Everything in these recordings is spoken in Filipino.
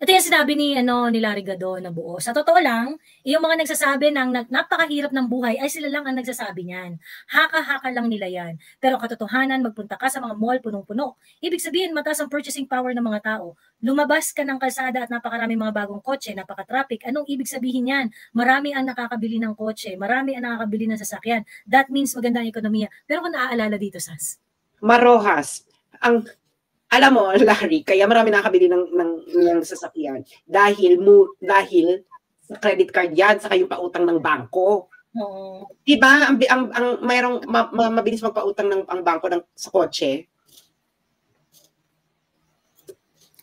Ito yung sinabi ni Larry Gadon na buo. Sa totoo lang, yung mga nagsasabi ng napakahirap ng buhay ay sila lang ang nagsasabi niyan. Haka-haka lang nila yan. Pero katotohanan, magpunta ka sa mga mall punong-puno. Ibig sabihin, mataas ang purchasing power ng mga tao. Lumabas ka ng kalsada at napakaraming mga bagong kotse, napaka-traffic. Anong ibig sabihin yan? Marami ang nakakabili ng kotse, marami ang nakakabili ng sasakyan. That means maganda ang ekonomiya. Pero kung naaalala dito, Sas. Marojas, alam mo, Larry, kaya marami nakakabili ng sasakyan dahil sa credit card yan, saka yung pautang ng bangko. Oo. Diba, ang mayroong mabilis magpautang ang bangko sa kotse?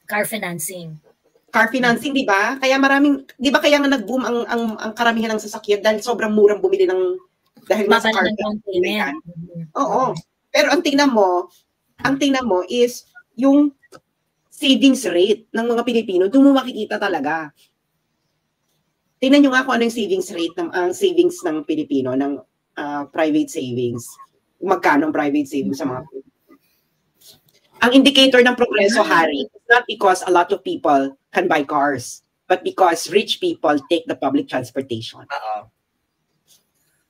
Car financing. Car financing, di ba? Kaya di ba kaya nga nag-boom ang karamihan ng sasakyan dahil sobrang murang bumili dahil nasa car financing. Oo. Pero ang tingnan mo is yung savings rate ng mga Pilipino, doon mo makikita talaga. Tingnan nyo nga kung ano yung savings rate ang savings ng Pilipino, ng private savings. Magkano ang private savings sa mga Pilipino. Ang indicator ng progreso, Harry, is not because a lot of people can buy cars, but because rich people take the public transportation.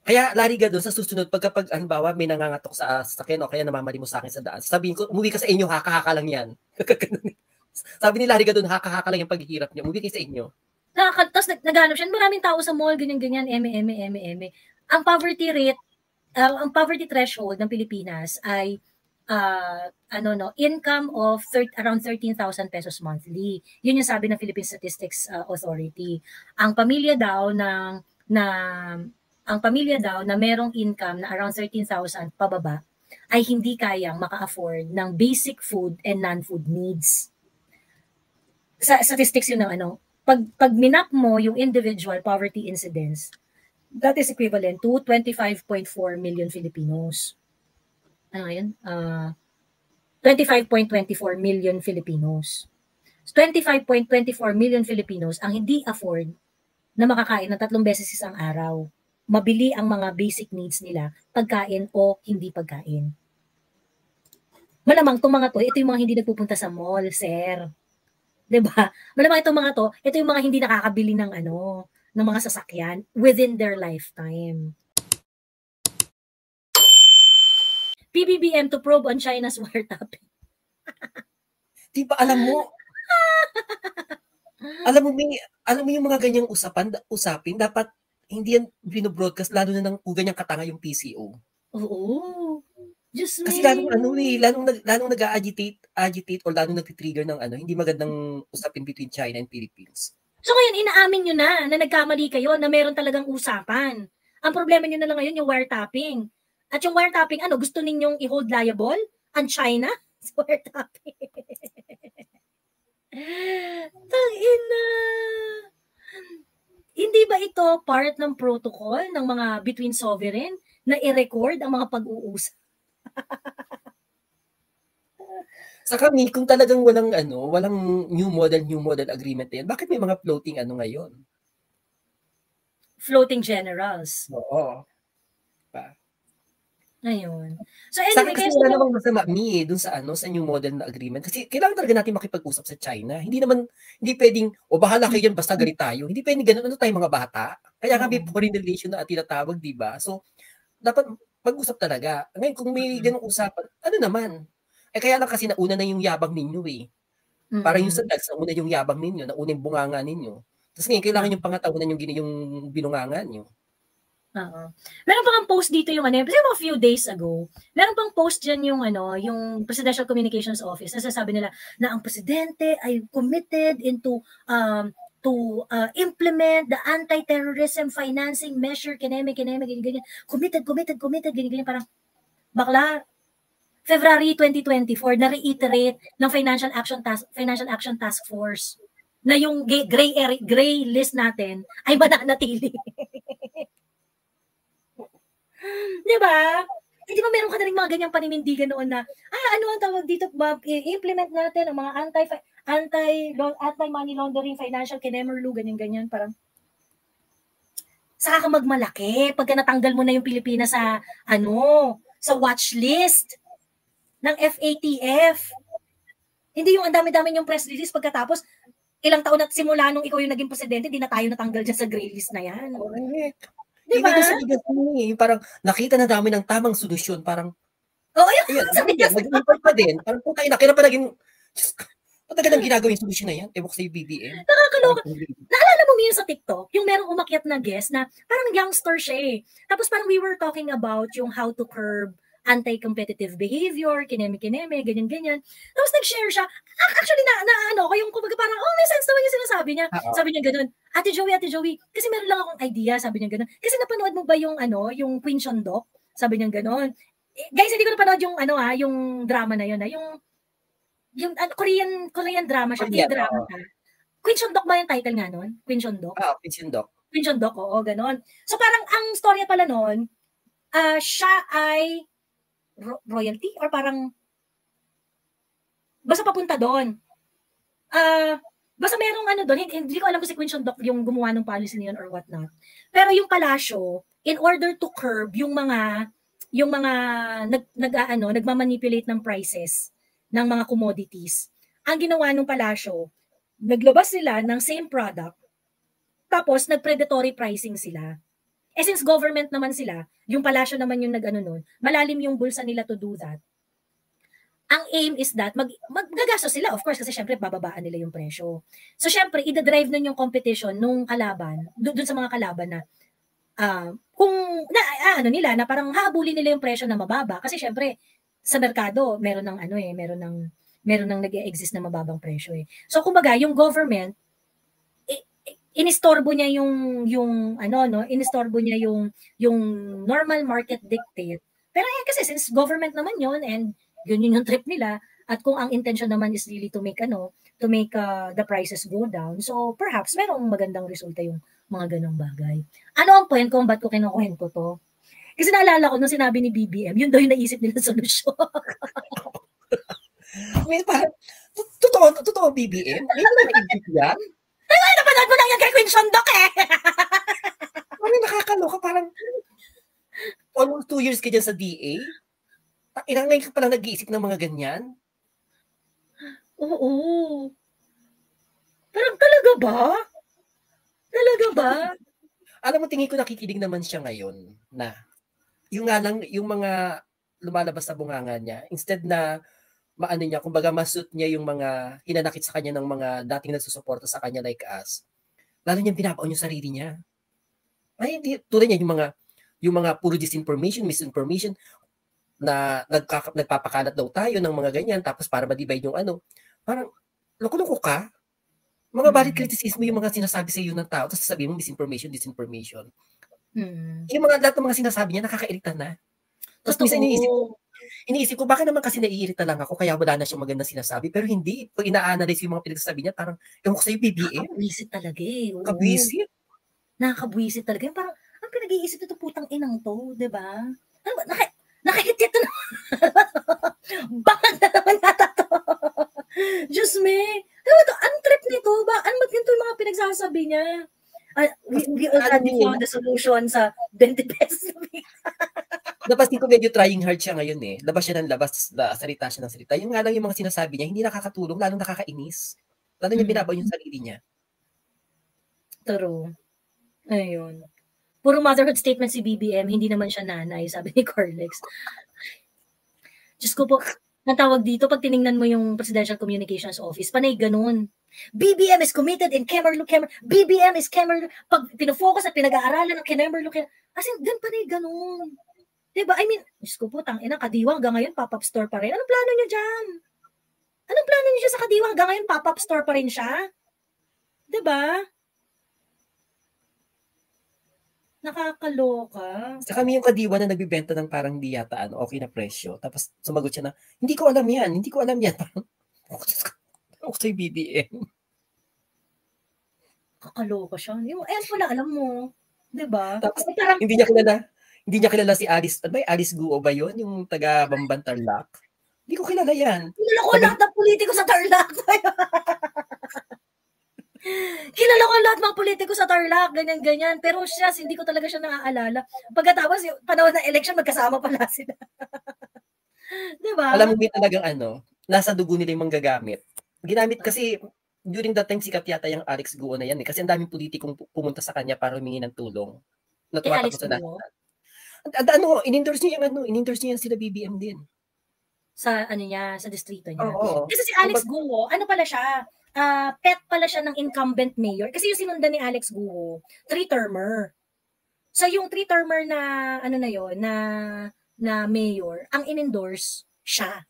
Kaya, Larry Gadon, sa susunod, pagkapag, halimbawa, may nangangatok sa sasakyan o kaya namamali mo sa akin sa daan, sabihin ko, umuwi ka sa inyo, haka-haka lang yan. Sabi ni Larry Gadon, haka-haka lang yung paghihirap niyo, umuwi kayo sa inyo. Tapos naghanap siya, maraming tao sa mall, ganyan-ganyan, eme. Ang poverty rate, ang poverty threshold ng Pilipinas ay income of around 13,000 pesos monthly. Yun yung sabi ng Philippine Statistics Authority. Ang pamilya daw na merong income na around 13,000 pababa ay hindi kayang maka-afford ng basic food and non-food needs. Sa statistics yun ng pag minap mo yung individual poverty incidence, that is equivalent to 25.4 million Filipinos. Ano ngayon? 25.24 million Filipinos. 25.24 million Filipinos ang hindi afford na makakain ng 3 beses isang araw. Mabili ang mga basic needs nila, pagkain o hindi pagkain. Malamang itong mga to, ito yung mga hindi nagpupunta sa mall, sir. Diba? Malamang itong mga to, ito yung mga hindi nakakabili ng ng mga sasakyan within their lifetime. PBBM to probe on China's wiretapping. Di ba alam mo yung mga ganyang usapin, dapat hindi yan binobroadcast, lalo na kung ganyang katanga yung PCO. Oo. Just kasi lalong nag-agitate o lalong nag-trigger ng hindi magandang usapin between China and Philippines. So ngayon, inaamin nyo na nagkamali kayo, na meron talagang usapan. Ang problema nyo na lang ngayon yung wiretapping. At yung wiretapping, gusto ninyong i-hold liable ang China sa wiretapping? Tangina. Hindi ba ito part ng protocol ng mga between sovereign na i-record ang mga pag-uusap? Sa kami, kung talagang walang new model agreement yan, bakit may mga floating ngayon? Floating generals. Oo. Ayun. So anyway, kasi wala namang masama dun sa new model na agreement. Kasi kailangan talaga natin makipag-usap sa China. Hindi pwedeng, bahala kayo yan, basta galit tayo. Hindi pwedeng ganun, tayong mga bata. Kaya kami foreign relation na tinatawag, di ba? So, dapat pag-usap talaga. Ngayon, kung may ganung usapan, naman? Kaya lang kasi nauna na yung yabang ninyo eh. Parang yung sa dags, nauna yung yabang ninyo, nauna yung bunganga ninyo. Tapos ngayon, kailangan yung pangatawanan yung binunganga nyo. Meron pang post dito yung a few days ago, meron pang post dyan yung Presidential Communications Office, nasasabi nila na ang presidente ay committed to implement the anti-terrorism financing measure, ganyan, committed, ganyan, parang bakla. February 2024, na-reiterate ng Financial Action Task Force na yung gray list natin ay mananatili. Diba? Di ba meron ka na rin mga ganyang paninindigan noon na, ano ang tawag dito, i-implement natin ang mga anti-money laundering, financial kinemerlu, ganyan, parang, saka ka magmalaki pagka natanggal mo na yung Pilipinas sa watch list ng FATF. Hindi yung ang dami-dami yung press release pagkatapos, ilang taon at simula nung ikaw yung naging presidente, di na tayo natanggal dyan sa gray list na yan. Correct. Diba? Parang nakita na dami ng tamang solusyon. Parang, yun. Mag-import pa din. Parang puta, kailan pa naging, patagal ang ginagawa yung solusyon na yan? Ewan ko sa BBM. Nakakaloka. Naalala mo yun sa TikTok? Yung merong umakyat na guest na parang youngster siya eh. Tapos parang we were talking about yung how to curb anti-competitive behavior, kineme-kineme, ganyan-ganyan. Tapos nag-share siya. Actually, yung kumbaga parang, may sense naman yung sinasabi niya. Sabi niya ganun, Ate Joey, kasi meron lang akong idea, sabi niya ganun. Kasi napanood mo ba yung Queen Shondok? Sabi niya ganun. Guys, hindi ko napanood yung yung drama na yun, yung Korean drama siya, K-drama siya. Queen Shondok ba yung title nga nun? Queen Shondok? Queen Shondok. Queen Shondok, oo, ganon. So parang ang storya pala nun, siya ay royalty or parang basta papunta doon. Basta merong doon, hindi ko alam kung si Queen Shondok yung gumawa ng policy niyon or what not. Pero yung palasyo, in order to curb yung mga nagmamanipulate ng prices ng mga commodities. Ang ginawa ng palasyo, naglabas sila ng same product, tapos nag-predatory pricing sila. Since government naman sila, yung palasyo naman yung nun, malalim yung bulsa nila to do that. Ang aim is that, magagasto sila, of course, kasi syempre bababaan nila yung presyo. So syempre, ida-drive nun yung competition nung kalaban, dun sa mga kalaban na, na parang habulin nila yung presyo na mababa, kasi syempre, sa merkado, meron ng nag-e-exist na mababang presyo eh. So kumbaga, yung government inistorbo niya yung normal market dictate. Pero kasi since government naman yon and yun yung trip nila at kung ang intention naman is really to make the prices go down. So perhaps merong magandang resulta yung mga ganong bagay. Ano ang point kung ba't ko kinukuhento to? Kasi naalala ko nung sinabi ni BBM, yun daw yung naisip nila solusyon. Parang, totoo BBM? May naisip yan? Ay, napanood mo lang yan kay Queen Shondok eh! Parang nakakaloka, parang almost 2 years ka dyan sa DA? Ilang ngayon ka palang nag-iisip ng mga ganyan? Oo. Parang talaga ba? Talaga ba? Alam mo, tingin ko nakikinig naman siya ngayon na yung nga lang, yung mga lumalabas sa bunganga niya, instead na maano niya, kumbaga masut niya yung mga hinanakit sa kanya ng mga dating nagsusuporta sa kanya like us, lalo niyang binabaon yung sarili niya. Ay, hindi, tulad niya, yung mga puro disinformation, misinformation, na nagpapakalat daw tayo ng mga ganyan, tapos para ma-divide yung parang, loko-loko ka. Mga valid criticism yung mga sinasabi sa iyo ng tao, tapos sasabihin mo disinformation. Yung mga lahat ng mga sinasabi niya, nakakairita na. Tapos minsan iniisip ko, baka naman kasi naiirita lang ako, kaya wala na siyang magandang sinasabi. Pero hindi, pag ina-analyze yung mga pinagsasabi niya, parang, ewan ko sa'yo, BBM. Nakakabwisit talaga eh. Kabwisit? Nakakabwisit talaga. Parang, ang pinag-iisip ito putang inang to, di ba? Nakahit ito na. Bakit na naman nata to? Diyos me. Ang trip nito ba? Ano magganto yung mga pinagsasabi niya? We already found the solution sa 20 pesos. Napansin ko medyo trying hard siya ngayon eh. Labas siya ng labas, salita siya ng salita. Yung nga lang yung mga sinasabi niya, hindi nakakatulong, lalong nakakainis. Lalo niya binabaw yung sarili niya. True. Ayun. Puro motherhood statement si BBM, hindi naman siya nanay, sabi ni Corlex. Diyos ko po, natawag dito, pag tiningnan mo yung Presidential Communications Office, panay ganun. BBM is committed in Kemerlu. BBM is Kemerlu. Pag pinofocus at pinag-aaralan ng Kemerlu. As in, panay ganun. Diba? I mean, Diyos ko po, tangina, Kadiwa hanggang ngayon, pop-up store pa rin. Anong plano niyo dyan? Anong plano niyo sa Kadiwa hanggang ngayon, pop-up store pa rin siya? Diba? Nakakaloka. Sa kami yung Kadiwa na nagbibenta ng parang hindi yata okay na presyo. Tapos sumagot siya na, hindi ko alam yan. Parang, ako sa'yo BBM. Kakaloka siya. Ayan pala, alam mo. Diba? Tapos parang, hindi niya kilala si Alice, Alice Guo ba yun? Yung taga Bamban Tarlac? Hindi ko kilala yan. Kilala ko lahat ng politiko sa Tarlac. Kilala ko lahat ng politiko sa Tarlac, ganyan-ganyan. Pero siya, hindi ko talaga siya naaalala. Pagkatapos, yung panahon ng election, magkasama pala sila. Diba? Alam mo, may talagang nasa dugo nila yung manggagamit. Ginamit kasi, during that time, sikat yata yung Alex Guo na yan eh. Kasi ang daming politikong pumunta sa kanya para humingi ng tulong. Na tumatakbo sa national. In-endorse niya yung sila BBM din. Sa sa distrito niya. Oo. Kasi si Alex Guo, pala siya? Pet pala siya ng incumbent mayor. Kasi yung sinundan ni Alex Guo, 3-termer. So yung 3-termer na na mayor, ang in-endorse siya.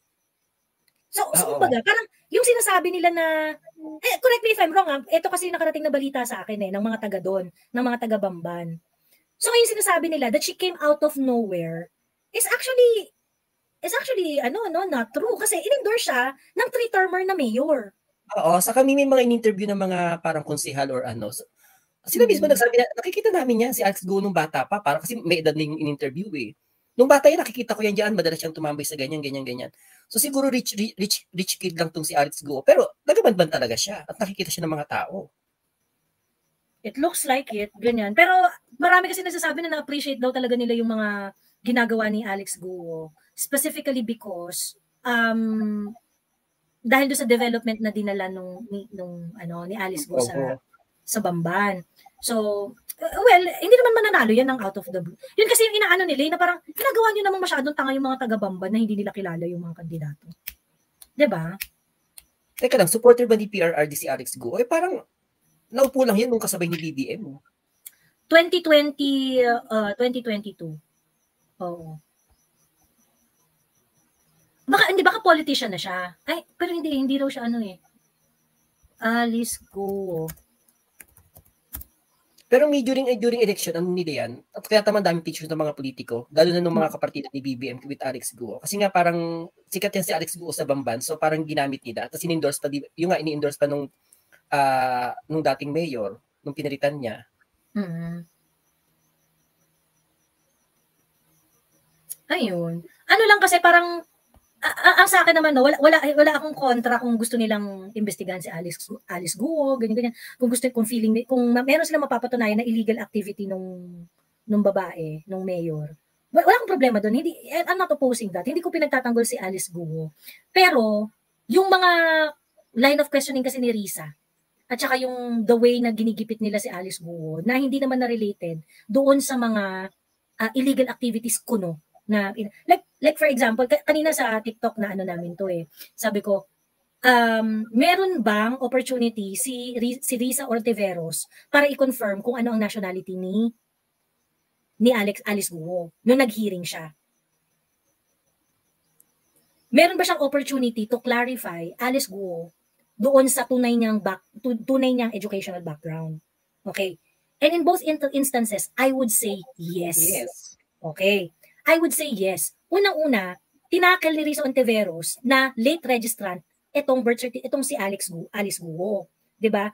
So kumbaga, parang yung sinasabi nila na correct me if I'm wrong, ito kasi nakarating na balita sa akin ng mga taga doon, ng mga taga Bamban. So yung sinasabi nila that she came out of nowhere is actually not true kasi in-endorse siya ng 3-termer na mayor. Oo, saka may mga in-interview ng mga parang konsehal or sila mismo nagsabi na, nakikita namin yan, si Alex Guo nung bata pa, parang kasi may edad na yung in-interview eh. Nung bata yan, nakikita ko yan dyan, madalas siyang tumambay sa ganyan. So siguro rich kid lang tong si Alex Guo, pero nagabanban talaga siya at nakikita siya ng mga tao. It looks like it, ganyan. Pero marami kasi nagsasabi na na-appreciate daw talaga nila yung mga ginagawa ni Alex Guo, specifically because dahil do sa development na dinala ni Alice Guo sa Bamban. So, well, hindi naman mananalo yan ng out of the blue. Yun kasi yung inaano nila, na parang ginagawa nyo namang masyadong tanga yung mga taga Bamban na hindi nila kilala yung mga kandidato. Diba? Teka lang, supporter ba ni PRRD si Alex Guo? Parang naupo lang yan nung kasabay ni BBM. 2022. Oo. Baka politician na siya. Ay, pero hindi raw siya Alice Guo. Pero during election, nila yan? At kaya tamang daming pictures ng mga politiko, lalo na ng mga kapartida ni BBM with Alex Guo. Kasi nga parang sikat yan si Alex Guo sa Bamban, so parang ginamit nila. Tapos in-endorse pa, yung nga ini-endorse pa nung dating mayor, nung pinalitan niya. Ayun. Lang kasi parang ang sa akin naman wala akong kontra kung gusto nilang imbestigahan si Alice Guo, ganyan. Kung meron silang mapapatunayan na illegal activity nung babae, nung mayor. Wala akong problema doon. I'm not opposing that. Hindi ko pinagtatanggol si Alice Guo. Pero yung mga line of questioning kasi ni Risa at saka yung the way na ginigipit nila si Alice Guo na hindi naman na related doon sa mga illegal activities kuno. Na like for example, kanina sa TikTok na namin to sabi ko, meron bang opportunity si Risa Ortiveros para i-confirm kung ano ang nationality ni Alice Guo nung nag-hearing siya? Meron ba siyang opportunity to clarify Alice Guo doon sa tunay niyang educational background? Okay. And in both instances, I would say yes. Okay. I would say yes. Unang-una, tinakal ni Risa Ontiveros na late registrant itong si Alice Guo. 'Di ba?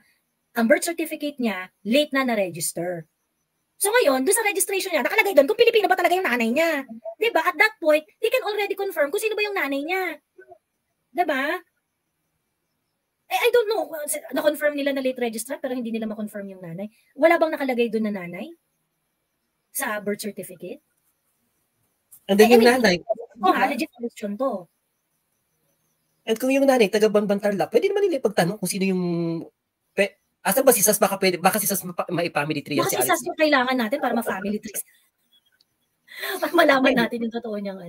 Ang birth certificate niya, late na na-register. So ngayon, doon sa registration niya, nakalagay doon kung Pilipino ba talaga yung nanay niya. 'Di ba? At that point, they can already confirm kung sino ba yung nanay niya. 'Di ba? I don't know. Na-confirm nila na late registrant pero hindi nila ma-confirm yung nanay. Wala bang nakalagay doon na nanay sa birth certificate? And then yung nanay. Legit question to. And kung yung nanay, taga Bamban Tarlac, pwede naman nila ipagtanong kung sino yung... Asan ba si Sas? Baka si Sas ma-family tree yan si Alex. Baka si Sas yung kailangan natin para ma-family tree. Para malaman natin yung totoo niyang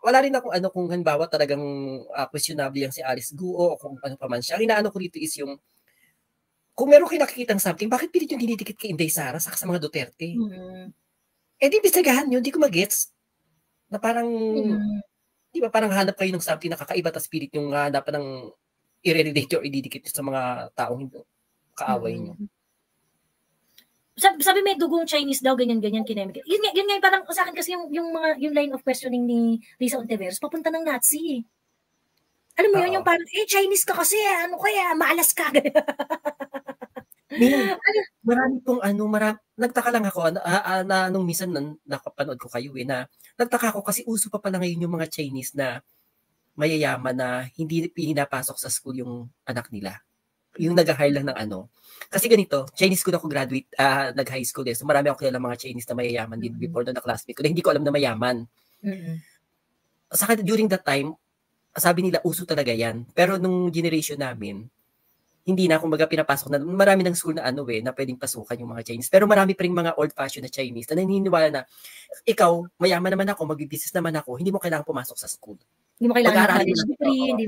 wala rin ako kung halimbawa talagang questionable yung si Alice Guo o kung ano pa man siya. Ang inaano ko dito is yung kung meron kayo nakikitang something, bakit pilit yung dinidikit kay Inday Sara sa mga Duterte? Di imbestigahan yun, di ko magets. Na parang, di ba parang hanap kayo ng something na kakaiba tas pilit yung hanap ng i-relate or ididikit sa mga taong kaaway nyo. Sabi may dugong Chinese daw, ganyan kinemic. Yun nga parang sa akin kasi yung line of questioning ni Risa Ontiveros, papunta ng Nazi. Alam mo yun, yung parang, Chinese ka kasi, maalas ka. Marami pong nagtaka lang ako nung minsan nakapanood ko kayo na nagtaka ako kasi uso pa pala ngayon yung mga Chinese na mayayaman na hindi pinapasok sa school yung anak nila. Yung nag-hire lang ng Kasi ganito, Chinese school ako graduate, nag-high school so marami ako kilala mga Chinese na mayayaman din before na classmate ko. Hindi ko alam na mayaman. Saka during that time, sabi nila, uso talaga yan. Pero nung generation namin, hindi na, kumbaga pinapasok na, marami ng school na na pwedeng pasukan yung mga Chinese. Pero marami pa rin mga old-fashioned na Chinese na naniniwala na, ikaw, mayaman naman ako, mag-business naman ako, hindi mo kailangan pumasok sa school. Hindi mo kailangan ng college degree, hindi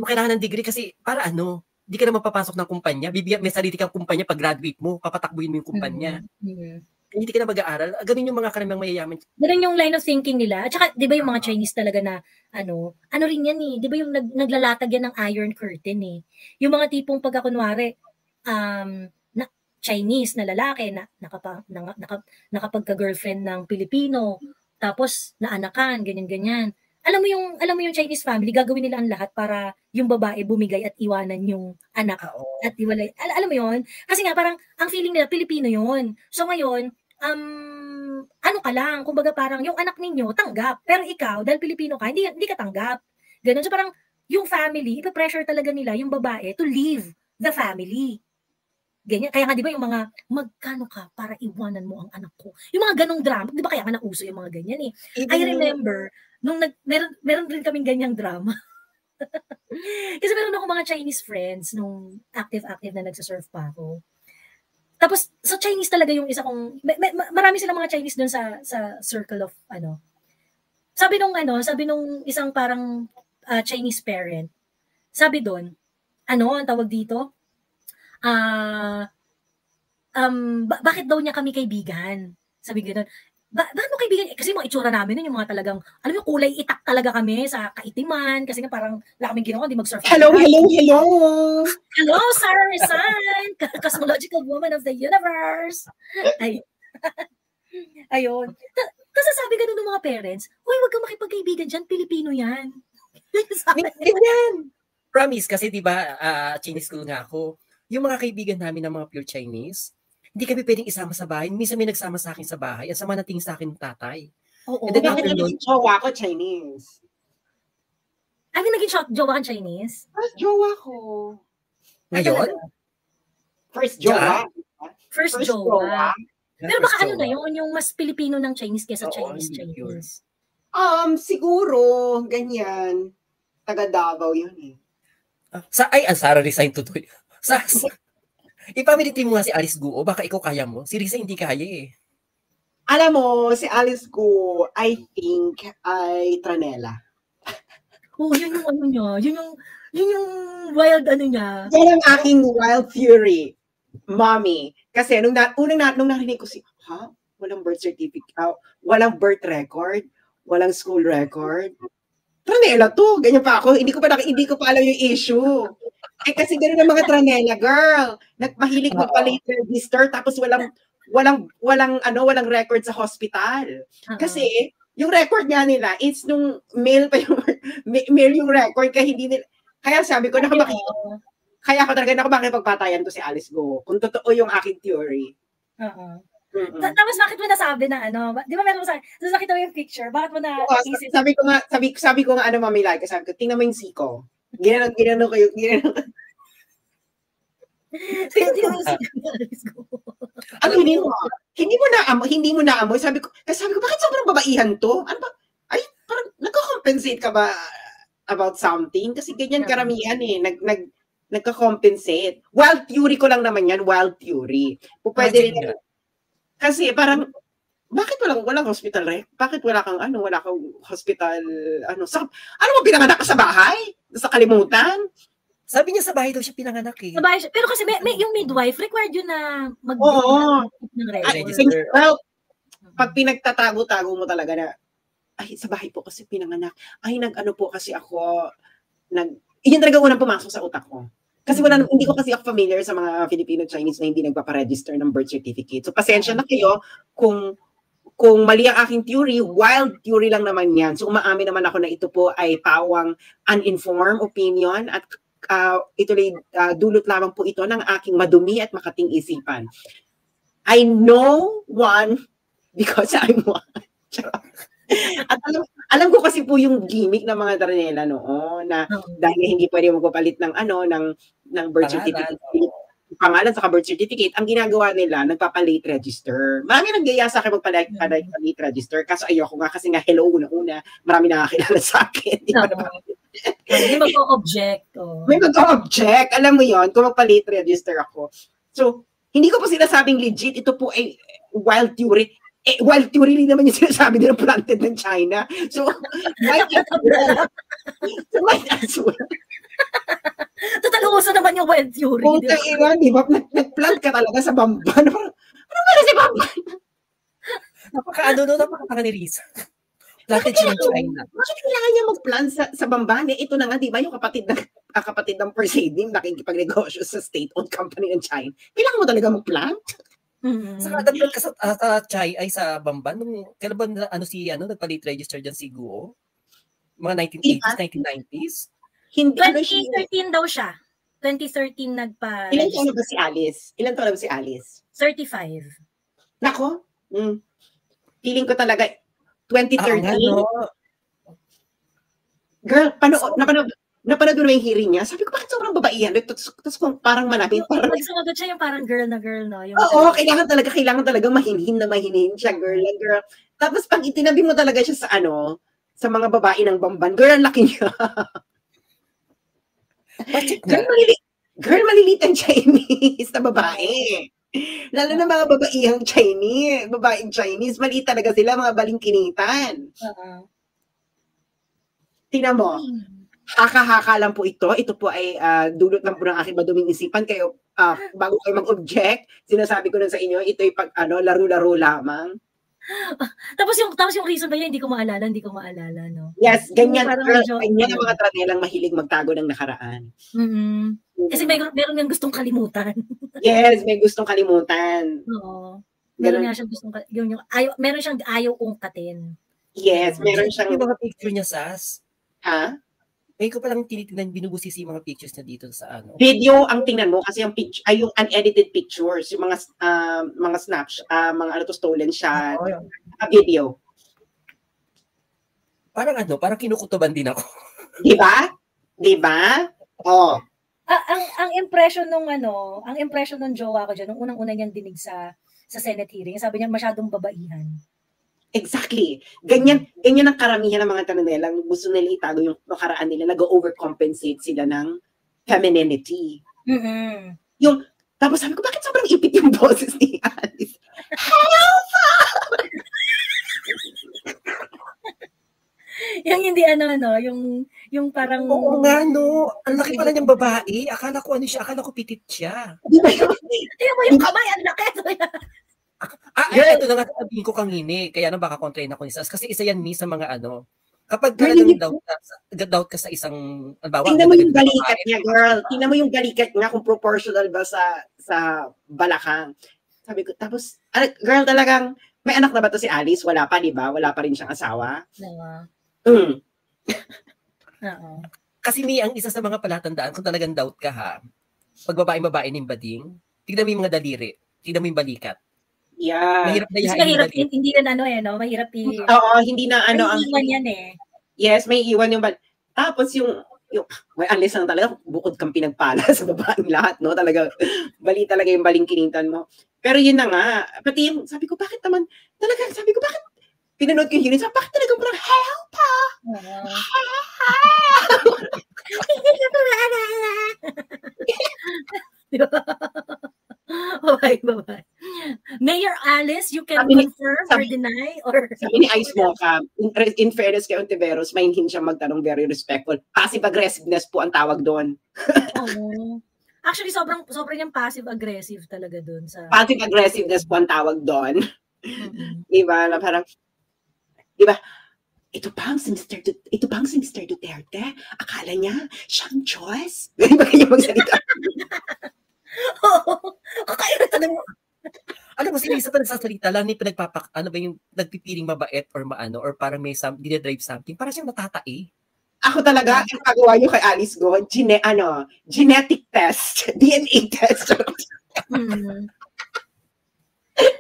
mo kailangan ng degree kasi, para hindi ka na mapapasok ng kumpanya, may sarili kang kumpanya, pag graduate mo, papatakbuhin mo yung kumpanya. Hindi ka na mag-aaral. Ganun yung mga karamang mayayaman. Ganun yung line of thinking nila. At saka, di ba yung mga Chinese talaga na, ano rin yan eh. Di ba yung naglalatag yan ng Iron Curtain eh. Yung mga tipong pagkakunwari, na Chinese na lalaki na nakapagka-girlfriend ng Pilipino, tapos naanakan, ganyan-ganyan. Alam mo yung Chinese family, gagawin nila ang lahat para yung babae bumigay at iwanan yung anak at iwalay. Alam mo yun? Kasi nga parang ang feeling nila Pilipino yun. So ngayon, ano ka lang, kumbaga parang yung anak ninyo tanggap, pero ikaw dahil Pilipino ka, hindi ka tanggap. Ganun. So parang yung family, ipa-pressure talaga nila yung babae to leave the family. Ganyan. Kaya nga 'di ba yung mga magkano ka para iwanan mo ang anak ko. Yung mga ganong drama, 'di ba kaya nga nauso yung mga ganyan eh. I remember nung meron rin kaming ganyang drama. Kasi meron ako mga Chinese friends nung active na nagsa-surf pa ako. Tapos, so Chinese talaga yung isa kong, marami silang mga Chinese doon sa circle of, Sabi nung isang parang Chinese parent, sabi doon, ang tawag dito? Bakit daw niya kami kaibigan? Sabi gano'n. Bakit mo kaibigan? Kasi mga itsura namin nun, yung mga talagang, alam mo, kulay itak talaga kami sa kaitiman, kasi nga parang wala kaming ginawa, hindi mag-surf. Hello! Hello, Sarah Resign, cosmological woman of the universe. Ayun. Kasi sabi ganun ng mga parents, uy, wag kang makipagkaibigan dyan, Pilipino yan. Ganyan. Promise, kasi diba, Chinese school nga ako, yung mga kaibigan namin ng mga pure Chinese, hindi kami pwedeng isama sa bahay. Minsan may nagsama sa akin sa bahay. Ang sama nating sa akin ng tatay. Oo. Bakit naging jowa ko Chinese? Ay, naging jowa kang Chinese? First jowa ko. Ngayon? First jowa. First jowa. Pero baka ano na yun, yung mas Pilipino ng Chinese kesa Chinese. Siguro, ganyan. Taga Davao yun eh. Ang Sarah Resign tutoy. Ipamiliti mo nga si Alice Guo, baka ikaw kaya mo. Si Risa hindi kaya eh. Alam mo, si Alice Guo, I think, ay Tranela. Yun yung ano niya. Yun yung wild ano niya. Yan ang aking wild theory, mommy. Kasi nung narinig ko walang birth certificate, walang birth record, walang school record. Tranela to, ganyan pa ako. Hindi ko pa alam yung issue. Kasi gano'n ang mga Tranela, girl. Mahilig magpa-late register tapos walang record sa hospital. Kasi yung record nga nila, it's nung mail pa yung record kaya sabi ko kaya ako talaga makipagpatayan to si Alice Guo. Kung totoo yung aking theory. Tapos bakit mo nasabi na di ba meron nakita mo yung picture, bakit mo na isip? Sabi ko nga mamilay, kasi sabi ko, tingnan mo yung siko. Ginano ko yung hindi mo naamoy. Sabi ko, bakit sobrang babaihan to? Ano ba? Ay, parang nagko-compensate ka ba about something? Kasi ganyan karamihan eh, nagko-compensate. Wild theory ko lang naman yan, wild theory. Pwede rin. Kasi parang, bakit walang hospital Bakit wala kang hospital, ano mo, pinanganak ka sa bahay? Sa kalimutan? Sabi niya sa bahay daw siya pinanganak eh. Sa bahay siya. Pero kasi may yung midwife, required yun na ng register. Well, pag pinagtatago-tago mo talaga na, ay, sa bahay po kasi pinanganak. Ay, po kasi ako, yun talaga unang pumasok sa utak ko. Kasi hindi ko kasi ako familiar sa mga Filipino-Chinese na hindi nagpaparegister ng birth certificate. So, pasensya na kayo kung mali ang aking theory, wild theory lang naman yan. So, umaamin naman ako na ito po ay pawang uninformed opinion at dulot lamang po ito ng aking madumi at makating isipan. I know one because I'm one. At alam ko kasi po yung gimmick ng mga Tranela noon na dahil hindi pwede magpapalit ng birth certificate, pangalan sa birth certificate, ang ginagawa nila, nagpapa-late register. Marami nanggaya sa akin magpa-late register, kaso ayoko nga kasi nga hello, una-una, marami nakakilala sa akin. May mag-o-object. Oh. May mag-o-object. Alam mo yon kung magpa-late register ako. So, hindi ko po sinasabing legit. Ito po ay wild theory. Wild theory rin naman yung sinasabi nila planted ng China. So, might as well. Total uso naman yung wild theory. Kung kailan, di ba? Nag-plant ka talaga sa Bamban. Ano ba na si Bamban? Napaka ni Risa. Planted siya ng China. Bakit kailangan niya mag-plant sa Bamban? Ito na nga, di ba, yung kapatid ng Perseiding nakikipag-negosyo sa state-owned company ng China. Kailangan mo talaga mag-plant? Saka nag-plant ka sa Chai ay sa Bamban. Kailan ba nagpa-late register dyan si Guo? Mga 1980s, 1990s? Hindi, 2013 daw siya. 2013 nagpa... Ilan taon na ba si Alice? 35. Nako, feeling ko talaga 2013. Girl, napanood mo na yung hearing niya? Sabi ko, bakit sobrang babaihan? Tapos kung parang malapit. Nagsumagot siya yung parang girl na girl, no? Oo, kailangan talaga mahinhin siya, girl na girl. Tapos pag itinabi mo talaga siya sa mga babae ng Bamban, girl, ang laki niya. Girl, malilit ang Chinese na babae. Lalo na mga babaeng Chinese, maliit talaga sila, mga balingkinitan. Tingnan mo, haka-haka lang po ito. Ito po ay dulot lang po ng aking maduming isipan. Kayo, bago kayo mag-object, sinasabi ko na sa inyo, ito ay laro-laro lamang. Tapos yung reason ba yun, hindi ko maalala, no? Yes, ganyan. Ganyan ang mga tranelang mahilig magtago ng nakaraan. Kasi meron nga gustong kalimutan. Yes, may gustong kalimutan. Oo. Meron nga siyang gustong meron siyang ayaw ungkatin. Yes, meron siyang... Yung mga picture niya, Sas? Ha? May ko palang tinitingnan, binubusisi yung mga pictures na dito sa Video ang tingnan mo kasi yung unedited pictures, yung mga snapshot, mga stolen shot, video. Parang kinukutuban din ako. Di ba? Oh. Ang impression nung jowa ko diyan, nung unang-una niyang dinig sa Senate hearing, sabi niya masyadong babaihan. Exactly. Ganyan ang karamihan ng mga tanelang gusto nila itago yung nakaraan nila, nag-overcompensate sila ng femininity. Tapos sabi ko, bakit sobrang ipit yung boses ni Alice? Help! Yung hindi yung parang... Oo nga, no. Ang laki pala niyang babae. Akala ko pitit siya. Tingnan mo yung kamay, ang laki. Ito na nga sabihin ko kanini. Kaya baka kontrain ako ni Sas. Kasi isa yan sa mga kapag talagang doubt ka sa isang... Tingnan mo yung balikat niya, girl. Tingnan mo yung balikat niya kung proportional ba sa balakang. Sabi ko, tapos, girl, talagang, may anak na ba to si Alice? Wala pa, di ba? Wala pa rin siyang asawa. Kasi ang isa sa mga palatandaan, kung talagang doubt ka ha, pag babae ng bading, tignan mo yung mga daliri, tignan mo yung balikat. Yeah. Mahirap hindi na mahirap Oo, hindi na ang iwan yan eh. Yes, may iwan yung tapos yung unless lang talaga bukod kang pinagpala sa babaeng lahat, no? Talaga bali talaga yung balingkinitan mo. Pero yun na nga, pati yung sabi ko bakit pinanood ko yung hearing, bakit talagang parang help pa? Bye. Mayor Alice, you can confirm or deny? Sabi ni Ice Mocha, in fairness kay Ontiveros, may hindi siya magtanong, very respectful. Passive aggressiveness po ang tawag doon. Actually, sobrang yung passive-aggressive talaga doon. Passive aggressiveness po ang tawag doon. Diba? Na parang, diba? Ito pa ang si Mr. Duterte. Akala niya, siyang Diyos. Ganyan ba kayo magsalita? Kaya tanong mo. Sinisa pa nagsasalita lang, yung nagpipiling mabait or or parang may dinedrive something, para siyang natatai. Ako talaga, ang pagawa niyo kay Alice Go, genetic test, DNA test.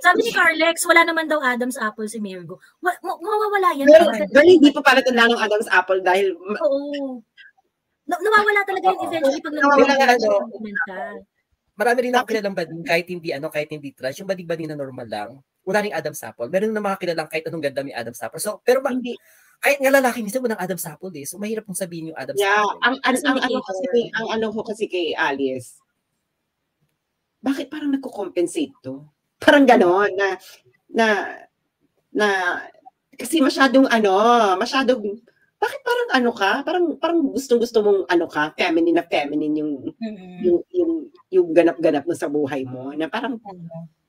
Sabi ni Carlex, wala naman daw Adam's apple si Mayor Go. Mawawala yan. Pero hindi pa pala tanda ng Adam's apple dahil... Oo. Nawawala talaga yun eventually pag marami rin ako kilalang bading kahit hindi trash. Yung bading-bading na normal lang. Wala ring Adam's apple. Meron na mga kilalang kahit anong ganda may Adam's apple. So, pero Kahit nga lalaki minsan walang Adam's apple eh. So mahirap pong sabihin yung Adam's apple. Ang ano ko kasi kay Alice, bakit parang nagko-compensate to? Parang gano'n na kasi masyadong bakit parang parang gustong-gusto mong feminine yung ganap-ganap mo sa buhay mo na parang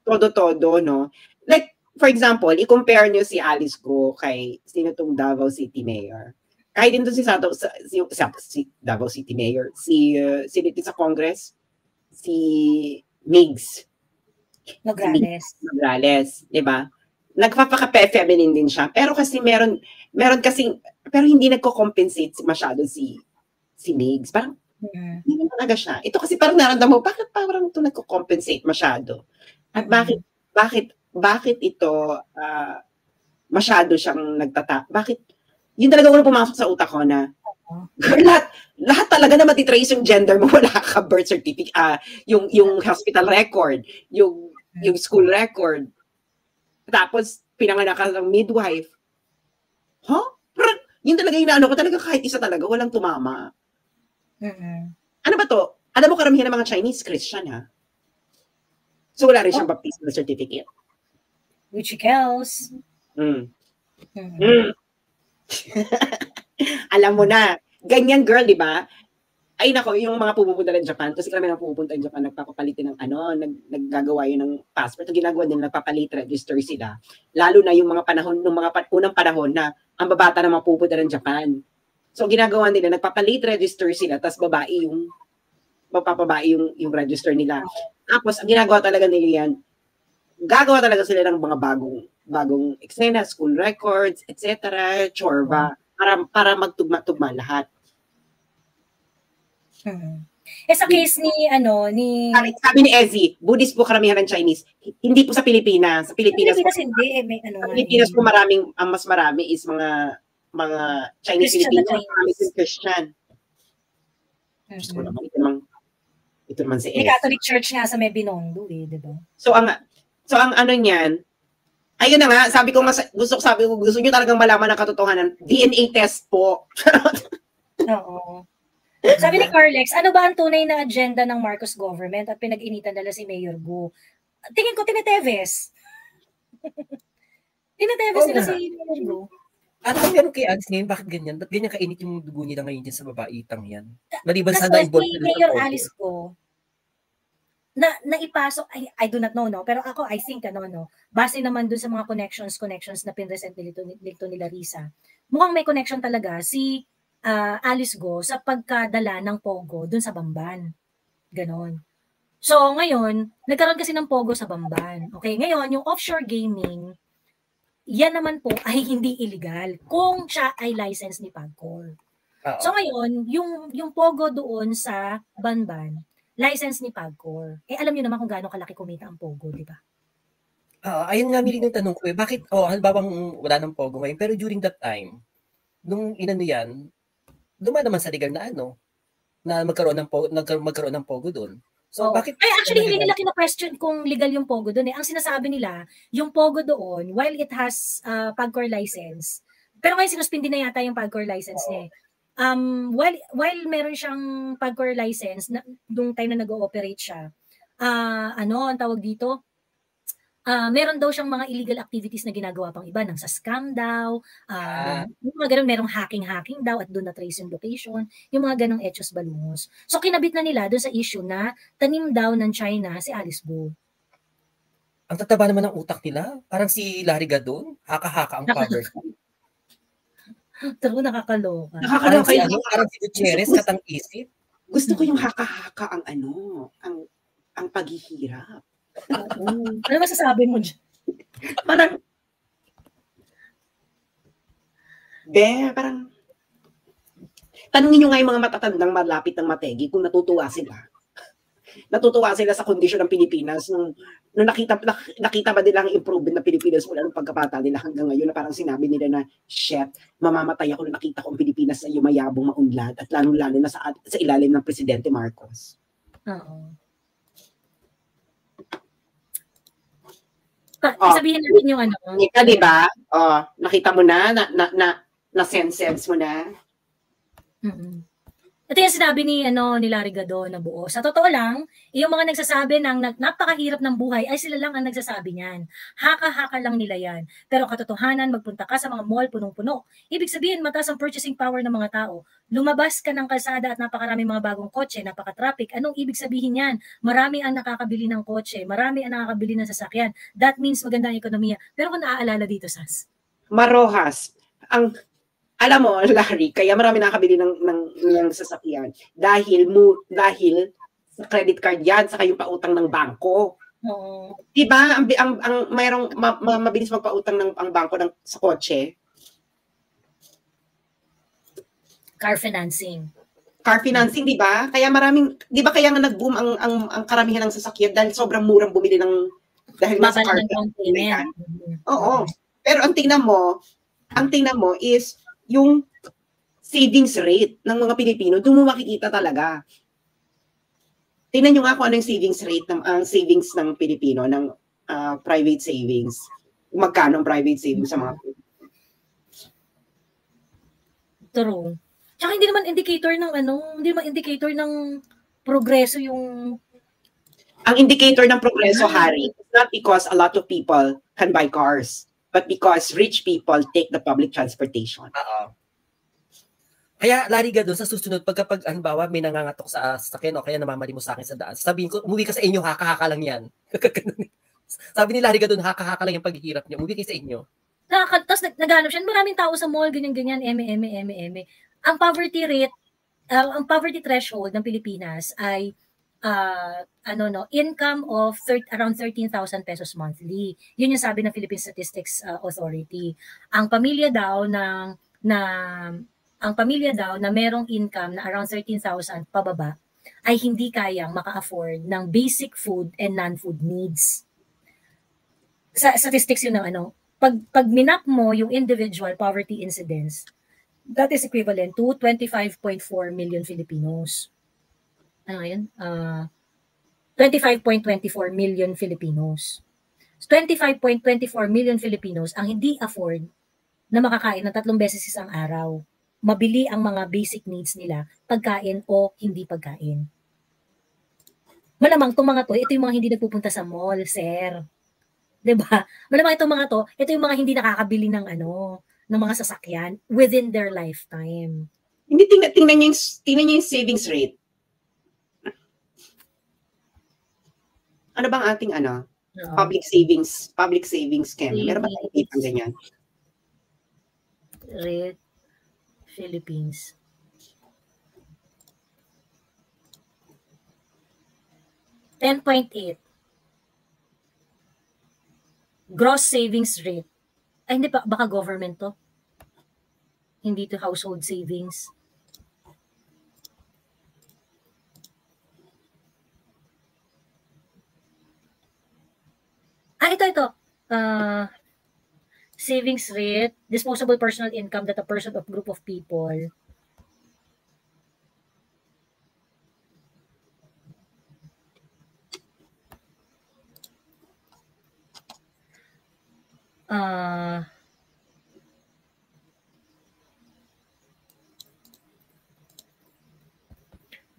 todo-todo, no? Like, for example, i-compare nyo si Alice Go kay sino tong Davao City Mayor. Kahit din doon si Davao City Mayor, sino sa Congress, si Migs Nograles, 'di ba? Nagpapaka-feminine din siya. Pero kasi meron pero hindi nagko-compensate masyado si Migs. Parang hindi talaga siya. Ito kasi parang naramdaman mo, bakit parang ito nagko-compensate masyado? At bakit ito masyado siyang bakit yun talaga unang pumasok sa utak ko na lahat talaga na matitrace yung gender mo, wala ka birth certificate, yung hospital record, yung school record, tapos pinanganak ka ng midwife. Yun talaga yung ko talaga, kahit isa talaga walang tumama. Ano ba to? Alam mo, karamihan ng mga Chinese Christian, ha? So wala rin siyang baptismal certificate. Which else? Alam mo na, ganyan girl, di ba? Ay nako, yung mga pupunta ng Japan, kasi kami nang pupunta ng Japan, nagpapalitin ng naggagawa yun ng passport. Ang ginagawa nila, nagpapalit, register sila. Lalo na yung mga panahon, unang panahon na ang babata na mapupunta ng Japan. So ginagawa nila, nagpapalit, register sila, tapos mapapabae yung register nila. Tapos, ang ginagawa talaga nila yan, gagawa talaga sila ng mga bagong eksena, school records, etc., chorba, para magtugma-tugma lahat. Sa case ni sabi ni Ezzy, Buddhist po karamihan ng Chinese. Hindi po sa Pilipinas. Sa Pilipinas hindi. Sa Pilipinas po mas marami is mga Chinese Filipino, Christian. Ito naman si May Catholic Church nga sa Binondo di ba? So ang ano niyan, ayun na nga, sabi ko gusto niyo talagang malaman ang katotohanan, DNA test po. Oo. Sabi ni Carlex, ano ba ang tunay na agenda ng Marcos government at pinag-initan nila si Mayor Go? Tingin ko, tineteves. Tineteves nila si Mayor Go. Ano kung meron kay Alice ngayon, bakit ganyan? Ba't ganyan kainit yung dugo nila ngayon dyan sa babaitang yan? Maliban sa na-involved si Mayor Alice Go, naipasok, I do not know, no? Pero ako, I think, base naman dun sa mga connections na pinresent nito nila Risa, mukhang may connection talaga si Alice Go sa pagkadala ng Pogo dun sa Bamban. Ganon. So, ngayon, nagkaroon kasi ng Pogo sa Bamban. Okay, ngayon, yung offshore gaming, yan naman po ay hindi illegal kung siya ay license ni PAGCOR. So ngayon, yung Pogo doon sa Banban, license ni PAGCOR. Alam niyo naman kung gaano kalaki kumita ang Pogo, di ba? Ayun nga, Mili, yung tanong ko bakit, halimbawa wala ng Pogo ngayon, pero during that time, nung yan, dumaan naman sa legal na na magkaroon ng Pogo doon. So, bakit? Actually, hindi nila kina-question kung legal yung Pogo doon. Ang sinasabi nila, yung Pogo doon, while it has PAGCOR license, pero ngayon sinuspindi na yata yung PAGCOR license niya. While meron siyang PAGCOR license, nung time na nag-ooperate siya, ang tawag dito? Meron daw siyang mga illegal activities na ginagawa pang iba, nang sa scam daw, yung mga ganun, merong hacking daw at doon na-trace yung location, yung mga ganong etos balungos. So, kinabit na nila doon sa issue na tanim daw ng China si Alice Go. Ang tataba naman ng utak nila, parang si Larry Gadon, haka-haka ang poverty. True, nakakaloka. Parang si Gutierrez, katang-isip. Gusto ko yung haka-haka ang paghihirap. Ano masasabi mo dyan? Parang tanungin nyo nga yung mga matatandang malapit ng Mategi kung natutuwa sila. Natutuwa sila sa kondisyon ng Pilipinas nung nakita ba nila ang improvement ng Pilipinas mula ng pagkabata nila hanggang ngayon na parang sinabi nila na, shit, mamamatay ako na nakita ko ang Pilipinas na yumayabong maunlad at lalo na sa ilalim ng Presidente Marcos. Oo. Sabihin natin yung Ika, di ba? Nakita mo na na sense mo na. Ito yung sinabi ni Larry Gadon na buo. Sa totoo lang, yung mga nagsasabi ng napakahirap ng buhay ay sila lang ang nagsasabi niyan. Haka-haka lang nila yan. Pero katotohanan, magpunta ka sa mga mall punong-puno. Ibig sabihin, mataas ang purchasing power ng mga tao. Lumabas ka ng kalsada at napakaraming mga bagong kotse, napaka-traffic. Anong ibig sabihin yan? Marami ang nakakabili ng kotse, marami ang nakakabili ng sasakyan. That means maganda ang ekonomiya. Pero kung naaalala dito, Sas? Marohas. Alam mo, Larry, kaya marami nakakabili ng sasakyan dahil sa credit card yan, saka yung pautang ng bangko. Diba? Mayroong mabilis magpautang ang bangko sa kotse. Car financing. Car financing, di ba? Kaya di ba kaya nga nag-boom ang karamihan ng sasakyan dahil sobrang murang bumili dahil nasa car financing. Oo. Pero ang tingnan mo is yung savings rate ng mga Pilipino, doon mo makikita talaga. Tingnan nyo nga kung ano yung savings rate ang savings ng Pilipino, ng private savings. Magkano ang private savings sa mga Pilipino. True. Tsaka hindi naman indicator ng progreso yung... Ang indicator ng progreso, Harry, is not because a lot of people can buy cars, but because rich people take the public transportation. Kaya, Larry Gadon, sa susunod, pagkapag, halimbawa, may nangangatok sa sasakyan o kaya namamali mo sa akin sa daan, sabihin ko, umuwi ka sa inyo, haka-haka lang yan. Sabi ni Larry Gadon, haka-haka lang yung paghihirap niya, umuwi ka sa inyo. Tapos naghanap siya, maraming tao sa mall, ganyan-ganyan, eme. Ang poverty rate, ang poverty threshold ng Pilipinas ay income of around 13,000 pesos monthly. Yun yung sabi ng Philippine Statistics Authority. Ang pamilya daw na merong income na around 13,000 pababa ay hindi kayang maka-afford ng basic food and non-food needs. Sa statistics yun ng pag minap mo yung individual poverty incidence, that is equivalent to 25.4 million Filipinos. Ano yun? 25.24 million Filipinos. 25.24 million Filipinos ang hindi afford na makakain ng 3 beses isang araw. Mabili ang mga basic needs nila, pagkain o hindi pagkain. Malamang itong mga to, ito yung mga hindi nagpupunta sa mall, sir. Diba? Malamang itong mga to, ito yung mga hindi nakakabili ng mga sasakyan within their lifetime. Hindi, tingnan niyo yung savings rate. Ano bang ating public savings scam? Meron ba tayong kitang ganyan? Rate Philippines. $10.8 gross savings rate. Ay, hindi pa, baka government to. Hindi to household savings. Ito. Savings rate, disposable personal income that a person of group of people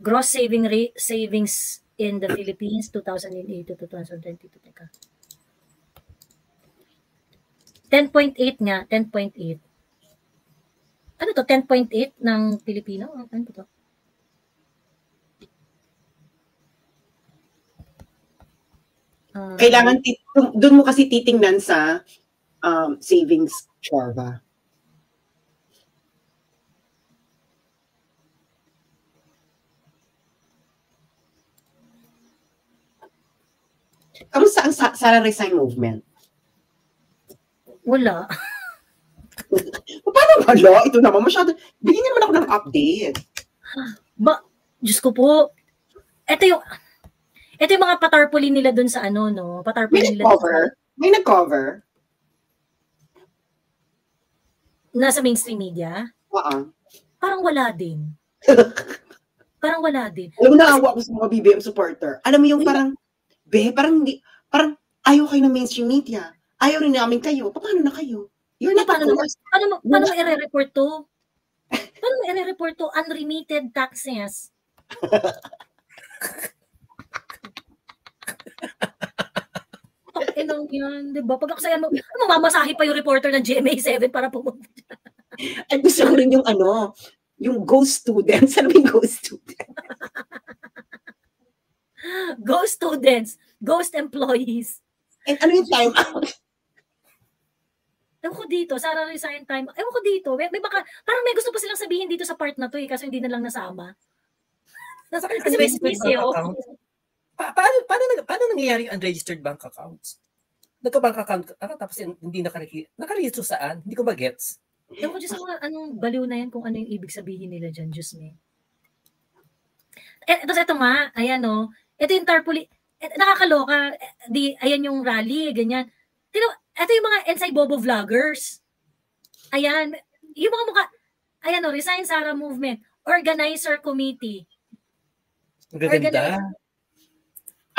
gross savings in the Philippines 2008 to 2022. Teka. 10.8 nga, 10.8. Ano to? 10.8 ng Pilipino? Ano to? Kailangan, doon mo kasi titingnan sa savings chorba. Kamusta ang salary sign movement? Wala. Paano ba? Ito naman masyado. Bigyan niyo naman ako ng update. Diyos ko po. Ito yung mga patarpaulin nila dun sa patarpaulin nila. May nag-cover? Nasa mainstream media? Parang wala din. Alam mo, naawa ko sa mga BBM supporter. Alam mo yung parang ayaw kayo ng mainstream media. Ayaw rin namin kayo. Paano na kayo? You're not paano mo i-report to? Paano mo i-report to unremitted taxes? Inong yan, di ba? Pag aksayan mo, mamasahe pa yung reporter ng GMA7 para pumunta. At gusto ko rin yung yung ghost students. Ano yung ghost students? Ghost students, ghost employees. And ano yung time out? Ewan ko dito, Sara resign time. Ewan ko dito, may baka, parang may gusto pa silang sabihin dito sa part na to kasi hindi na lang nasama. Kasi may space Paano nangyayari yung unregistered bank accounts? Nagka-bank account tapos hindi nakarehistro saan? Hindi ko ba-gets. Ewan ko dyan sa mga anong baliw na yan kung ano yung ibig sabihin nila dyan, Diyos me. Tapos ito nga, ayan o, ito yung tarpaulin, nakakaloka, ayan yung rally, ganyan. Ito yung mga Ensay Bobo vloggers. Ayan. Yung mga mukha. Ayan o, Resign Sara Movement. Organizer Committee. Ganda.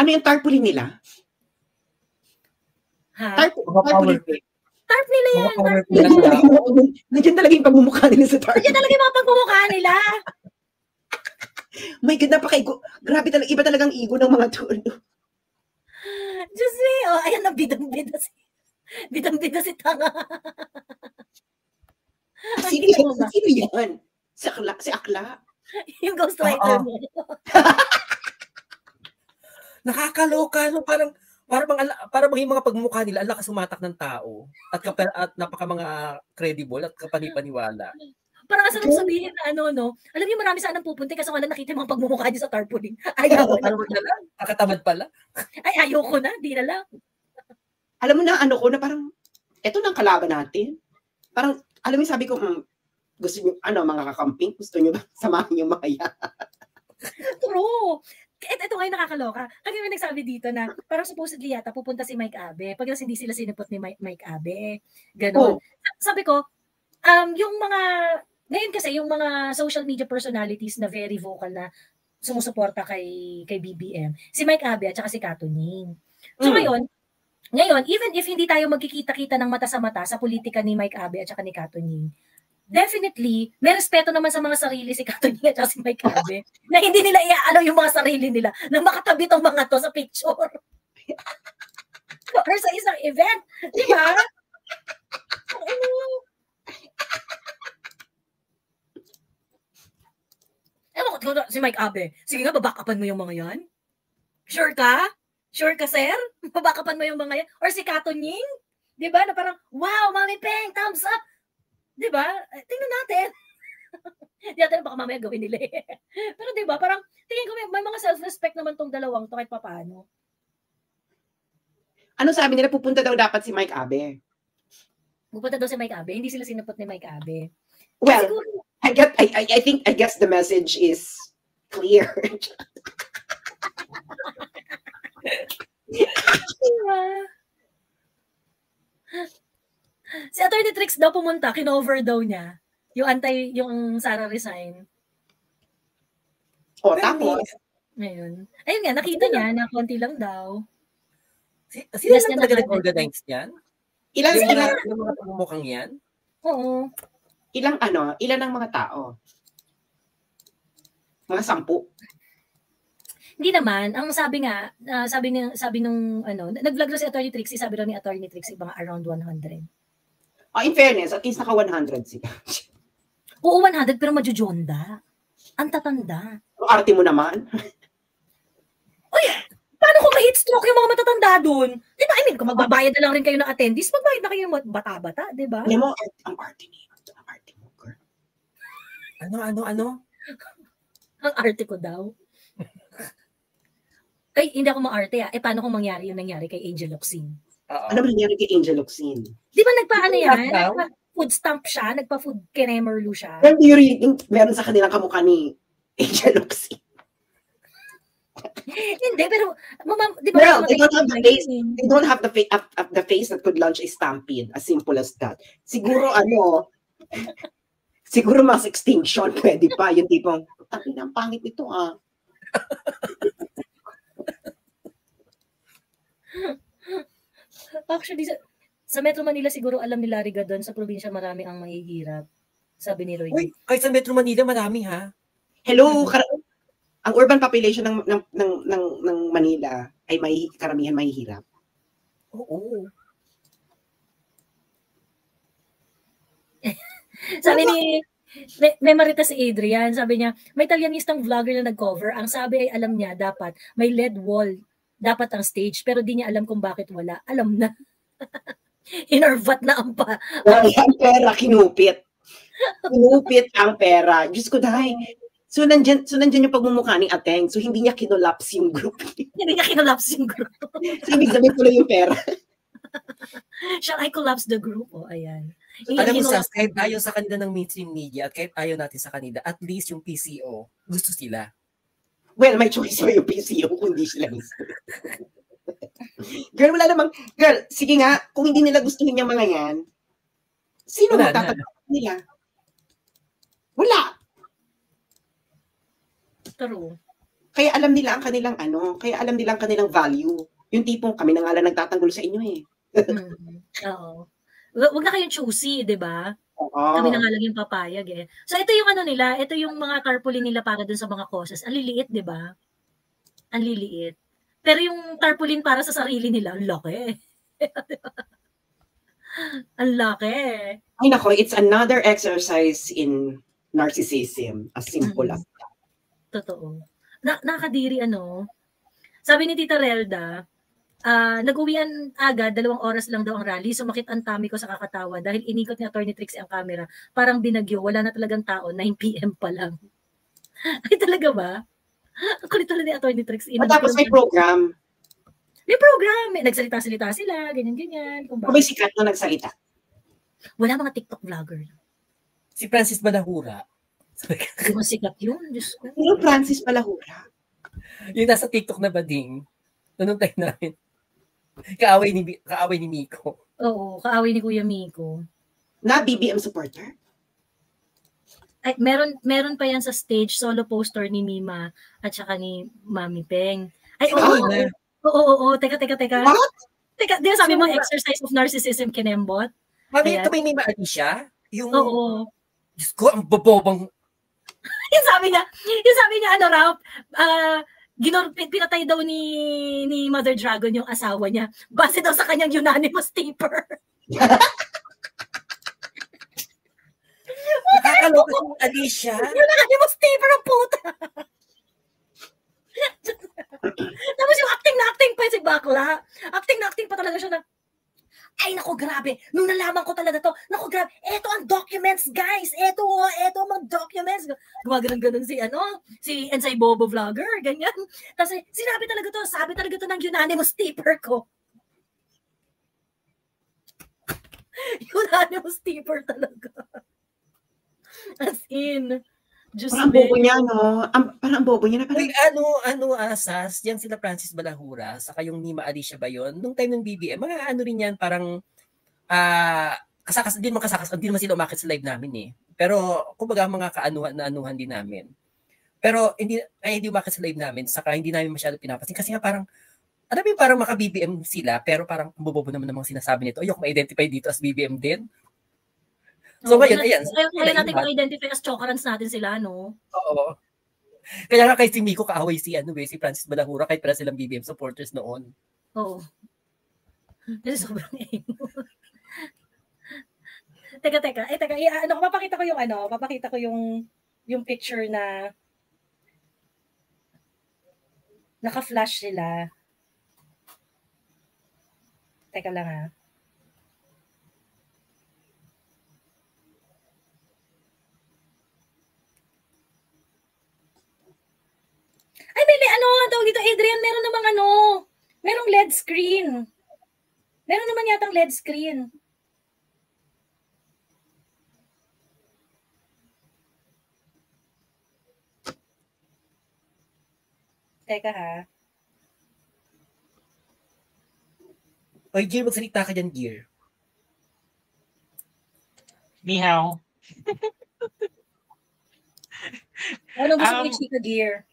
Ano yung tarpaulin nila? Ha? Tarpaulin. Tarp nila yan. Nandiyan talaga yung pagmumukha nila sa tarpaulin. Nandiyan talaga yung mga pagmumukha nila. My God, grabe talaga. Iba talagang ego ng mga tulo. Diyos me. Oh, ayan na, bidang-bida si Tanga. Sino yan? Si Akla. Yung ghostwriter mo. Nakakaloka, no? Parang yung mga pagmumukha nila, ang lakas sumatak ng tao at napaka mga credible at kapanipaniwala. Parang kasarap sabihin na no? Alam niyo, marami sanang pupunta kasi wala nakita yung mga pagmumukha niyo sa tarpaulin. Ayaw na lang. Nakatamad pala. Ay, ayoko na. Di na lang. Alam mo na, ko na parang, eto nang kalaban natin. Parang, alam mo, sabi ko, gusto niyo, mga kakamping, gusto niyo ba samahan yung mga yan? True. Ito ngayon nakakaloka. Kasi may nagsabi dito na, parang supposedly yata, pupunta si Mike Abe. Pag hindi sila sinipot ni Mike Abe. Ganon. Sabi ko, yung mga, ngayon kasi, yung mga social media personalities na very vocal na sumusuporta kay BBM, si Mike Abe at saka si Kato Ning. So ngayon, even if hindi tayo magkikita-kita ng mata sa politika ni Mike Abe at saka ni Kato Ning, definitely, may respeto naman sa mga sarili si Kato Ning at saka si Mike Abe na hindi nila iaalaw yung mga sarili nila na makatabi tong mga to sa picture. Or sa isang event. Di ba? Ewan ko, si Mike Abe, sige nga, babakapan mo yung mga yan? Sure ka? Sure ka, sir? Babakapan mo yung mga yan? Or si Kato Ning? Diba? Na parang, wow, Mami Peng, thumbs up! Diba? Tingnan natin. Hindi natin baka mamaya gawin nila eh. Pero diba, parang, tingin ko may mga self-respect naman tong dalawang to kahit papaano. Ano sabi nila, pupunta daw dapat si Mike Abe? Pupunta daw si Mike Abe? Hindi sila sinapot ni Mike Abe. Well, I guess the message is clear. Si Attorney Trix daw pumunta, kinover daw niya yung Sara resign. Tapos? Ngayon. Ayun nga, nakita niya na konti lang daw. Sila lang talaga nag-organize yan? Ilang mga pagmumukhang yan? Oo. Ilan ang mga tao? Mga 10? Hindi naman. Ang sabi nga, sabi nung nag-vlog na si Attorney Trixie, sabi raw ni Attorney Trixie, mga around 100. In fairness, at least naka 100 sila. Oo, 100, pero majujonda. Ang tatanda. Ang arte mo naman. Uy, paano kung ma-heat stroke yung mga matatanda doon? Di ba? I mean, kung magbabayad na lang rin kayo ng attendees, magbayad na kayo ng bata-bata, di ba? Alam mo, ang arte niya. Ang arte mo, girl. Ano? Ang arte ko daw. Ay, hindi ako maarte ah. Paano kung mangyari yung nangyari kay Angel Locsin? Ano ba nangyari kay Angel Locsin? Di ba nagpa-ano yan? Nagpa-food stamp siya? Nagpa-food kenemerlu siya? Well, meron sa kanilang kamukha ni Angel Locsin. Hindi, pero di ba? Well, they don't have the face. They don't have the face that could launch a stampede. As simple as that. Siguro siguro mass extinction pwede pa. Yung tipong, ang pangit nito ah. Actually, Sa Metro Manila siguro alam ni Larry Gadon, sa probinsya marami ang mahihirap. Sabi ni Roy. Uy, kahit sa Metro Manila marami ha. Hello, ang urban population ng Manila ay karamihan mahihirap. Oo. Sabi ni may marita si Adrian, sabi niya, may Italianistang vlogger na nag-cover, ang sabi ay alam niya dapat may LED wall, dapat ang stage, pero di niya alam kung bakit wala. Alam na. Inarvat na ang ang pera, kinupit. Kinupit ang pera. Diyos ko, dahi. So, nandyan yung pagmumukha ni Ateng. So, hindi niya kinolaps yung group. Hindi niya kinolaps yung group. So, ibig sabihin tuloy yung pera. Shall I collapse the group? O, ayan. Alam mo, Sas, kahit ayaw sa kanila ng mainstream media at kahit ayaw natin sa kanila, at least yung PCO, gusto sila. Well, may choice ba yung PCO kung hindi sila gusto? Girl, wala namang, girl, sige nga, kung hindi nila gustuhin yung mga yan, sino magtatanggap nila? Wala. True. Kaya alam nila ang kanilang value. Yung tipong kami na nga lang nagtatanggol sa inyo eh. Oo. Wag na kayong choosy, 'di ba? Kami na nga lang yung papayag eh. So ito yung nila, ito yung mga tarpaulin nila para dun sa mga causes. Ang liliit, 'di ba? Ang liliit. Pero yung tarpaulin para sa sarili nila, ang laki. Ang laki. Ay nako, it's another exercise in narcissism, as simple as that. Totoo. Nakadiri Sabi ni Tita Relda, nag-uwian agad, 2 oras lang daw ang rally, sumakit ang tummy ko sa kakatawa dahil inikot ni Attorney Trixie ang camera. Parang binagyo, wala na talagang tao, 9 PM pa lang. Ay talaga ba? Ang kulit talaga ni Attorney Trixie. Tapos may program. May program. Nagsalita-salita sila, ganyan-ganyan. May sikat na nagsalita. Wala mga TikTok vlogger. Si Francis Balahura. Hindi mo sikat yun. Diyos ko. Pero Francis Balahura. Yung nasa TikTok na bading. Noong time namin. Kaaway ni Miko. Oo, kaaway ni Kuya Miko. Na BBM supporter? Ay, meron pa yan sa stage, solo poster ni Mima at saka ni Mami Peng. Ay, oo. Teka. What? Teka, di sabi mo, exercise of narcissism kinembot? Mami, ito may Mima Alicia? Yung, oo. Diyos ko, ang bobobang. yung sabi niya, pinatay daw ni Mother Dragon yung asawa niya. Base daw sa kanyang unanimous taper. Nakakaloka yung Alicia. Unanimous taper ang puta. Tapos yung acting pa si Bakla. Acting pa talaga siya na, ay, naku, grabe. Nung nalaman ko talaga to, naku, grabe. Eto ang documents, guys. Eto ang mga documents. Gumaganon si Ensay Bobo vlogger, ganyan. Tapos, sabi talaga to ng unanimous taper ko. Unanimous taper talaga. As in, just parang bobo niya, no? Parang bobo niya na parang... Uy, Asas, yan sila Francis Balahura, saka yung Mima Alicia ba yun? Nung time ng BBM, mga rin yan, parang, hindi naman sila umakit sa live namin eh. Pero, kumbaga, mga kaanuhan din namin. Pero, hindi umakit sa live namin, saka hindi namin masyado pinapasin. Kasi nga parang, parang maka-BBM sila, pero parang bobo naman namang sinasabi nito. Ayoko ma-identify dito as BBM din. So ngayon, ayan. Kaya natin ma-identify as chokerans natin sila, no? Oo. Kaya nga kay si Miko kaaway si Francis Balahura kahit pala silang BBM supporters noon. Oo. Kasi sobrang emo. Teka. Papakita ko yung picture na naka-flash sila. Teka lang ha. Ay, may tawag dito, Adrian, merong LED screen. Meron naman yatang LED screen. Teka ha. Oy, Gear, magsalita ka dyan, Gear. Ni hao. Anong gusto mo i-chika, Gear?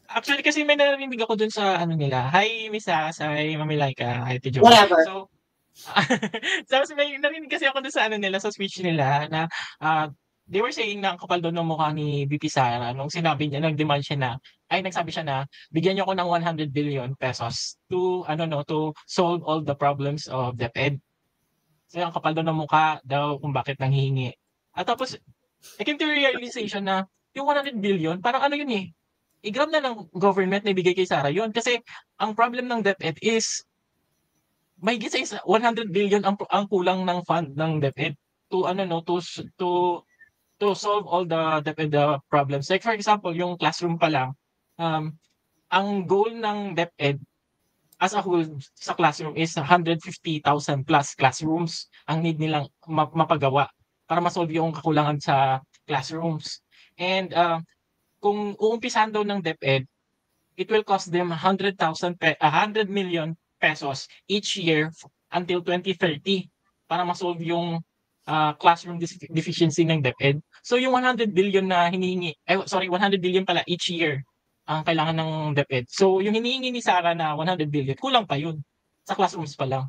Actually, kasi may narinig ako dun sa nila. Hi, Miss As. Hi, Mami Laika. Hi, Tijo. Whatever. So, Tapos may narinig kasi ako doon sa ano nila, sa speech nila na they were saying na ang kapal doon ng mukha ni VP Sara nung sinabi niya, nag-demand siya na, nagsabi siya na, bigyan niyo ako ng 100 billion pesos to, to solve all the problems of DepEd. So, ang kapal doon ng mukha daw kung bakit nanghihingi. At tapos, I came to realization na yung 100 billion, parang ano yun eh, i-grab na ng government na ibigay kay Sara yun. Kasi ang problem ng DepEd is may sa 100 billion ang kulang ng fund ng DepEd to to solve all the DepEd problems. Like for example, yung classroom pa lang, ang goal ng DepEd as a whole sa classroom is 150,000 plus classrooms ang need nilang mapagawa para ma-solve yung kakulangan sa classrooms. And kung uumpisahan daw ng DepEd, it will cost them 100 million pesos each year until 2030 para ma-solve yung classroom deficiency ng DepEd. So yung 100 billion na hinihingi, 100 billion pala each year ang kailangan ng DepEd. So yung hinihingi ni Sara na 100 billion, kulang pa yun sa classrooms pa lang.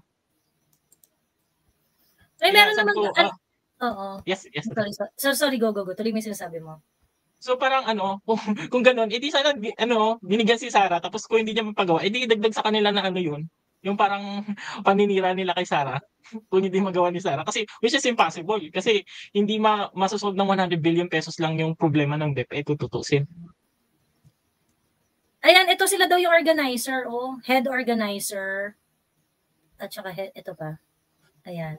Ay, meron naman, oo. Yes. Sorry, go. Tuloy mo yung sinasabi mo. So parang kung gano'n, edi sana binigyan si Sara, tapos kung hindi niya mapagawa, edi dagdag sa kanila na yun. Yung parang paninira nila kay Sara kung hindi magawa ni Sara. Kasi which is impossible. Kasi hindi masosolve ng 100 billion pesos lang yung problema ng DepEd kung tutusin. Ayan, ito sila daw yung organizer, head organizer. At saka ito pa. Ayan,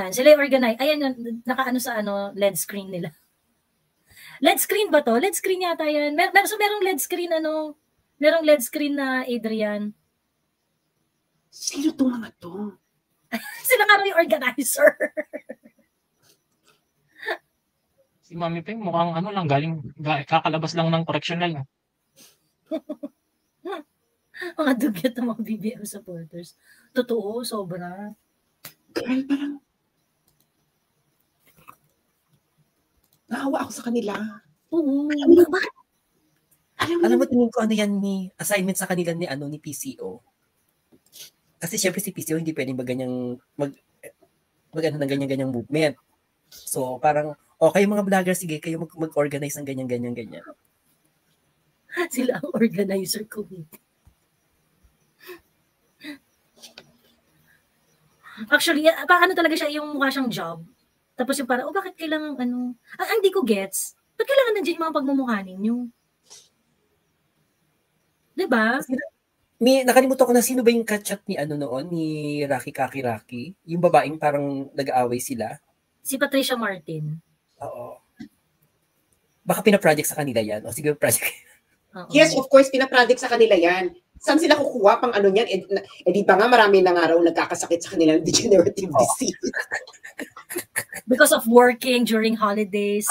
sila yung organizer. Ayan, nakaano sa LED screen nila. LED screen ba to? LED screen yata yan. Merong LED screen merong LED screen na Adrian. Sino to mga to? Sila nga yung organizer. Si Mami Peng mukhang lang, kakalabas lang ng correctional. Mga dugyot ng mga BBM supporters. Totoo, sobra. Girl, parang naawa ako sa kanila. Oo. Bakit? Alam mo, tingin ko yan ni assignment sa kanila ni PCO. Kasi syempre si PCO hindi pwedeng mag ng ganyan-ganyang movement. So parang, okay mga vlogger, sige kayo mag-organize ng ganyan. Sila ang organizer committee. Actually, paano talaga siya, yung mukha siyang job. Tapos yung parang, bakit kailangan hindi ko gets. Ba't kailangan nandiyan yung mga pagmumukha ninyo? Diba? Nakalimutan ko na sino ba yung kachat ni noon, ni Rocky Kaki. Yung babaeng parang nag-aaway sila. Si Patricia Martin. Oo. Baka pina-project sa kanila yan. O siguro project. Yes, of course, pina-project sa kanila yan. Saan sila kukuha pang niyan? Di ba nga marami na nga raw nagkakasakit sa kanila ng degenerative disease. Because of working during holidays.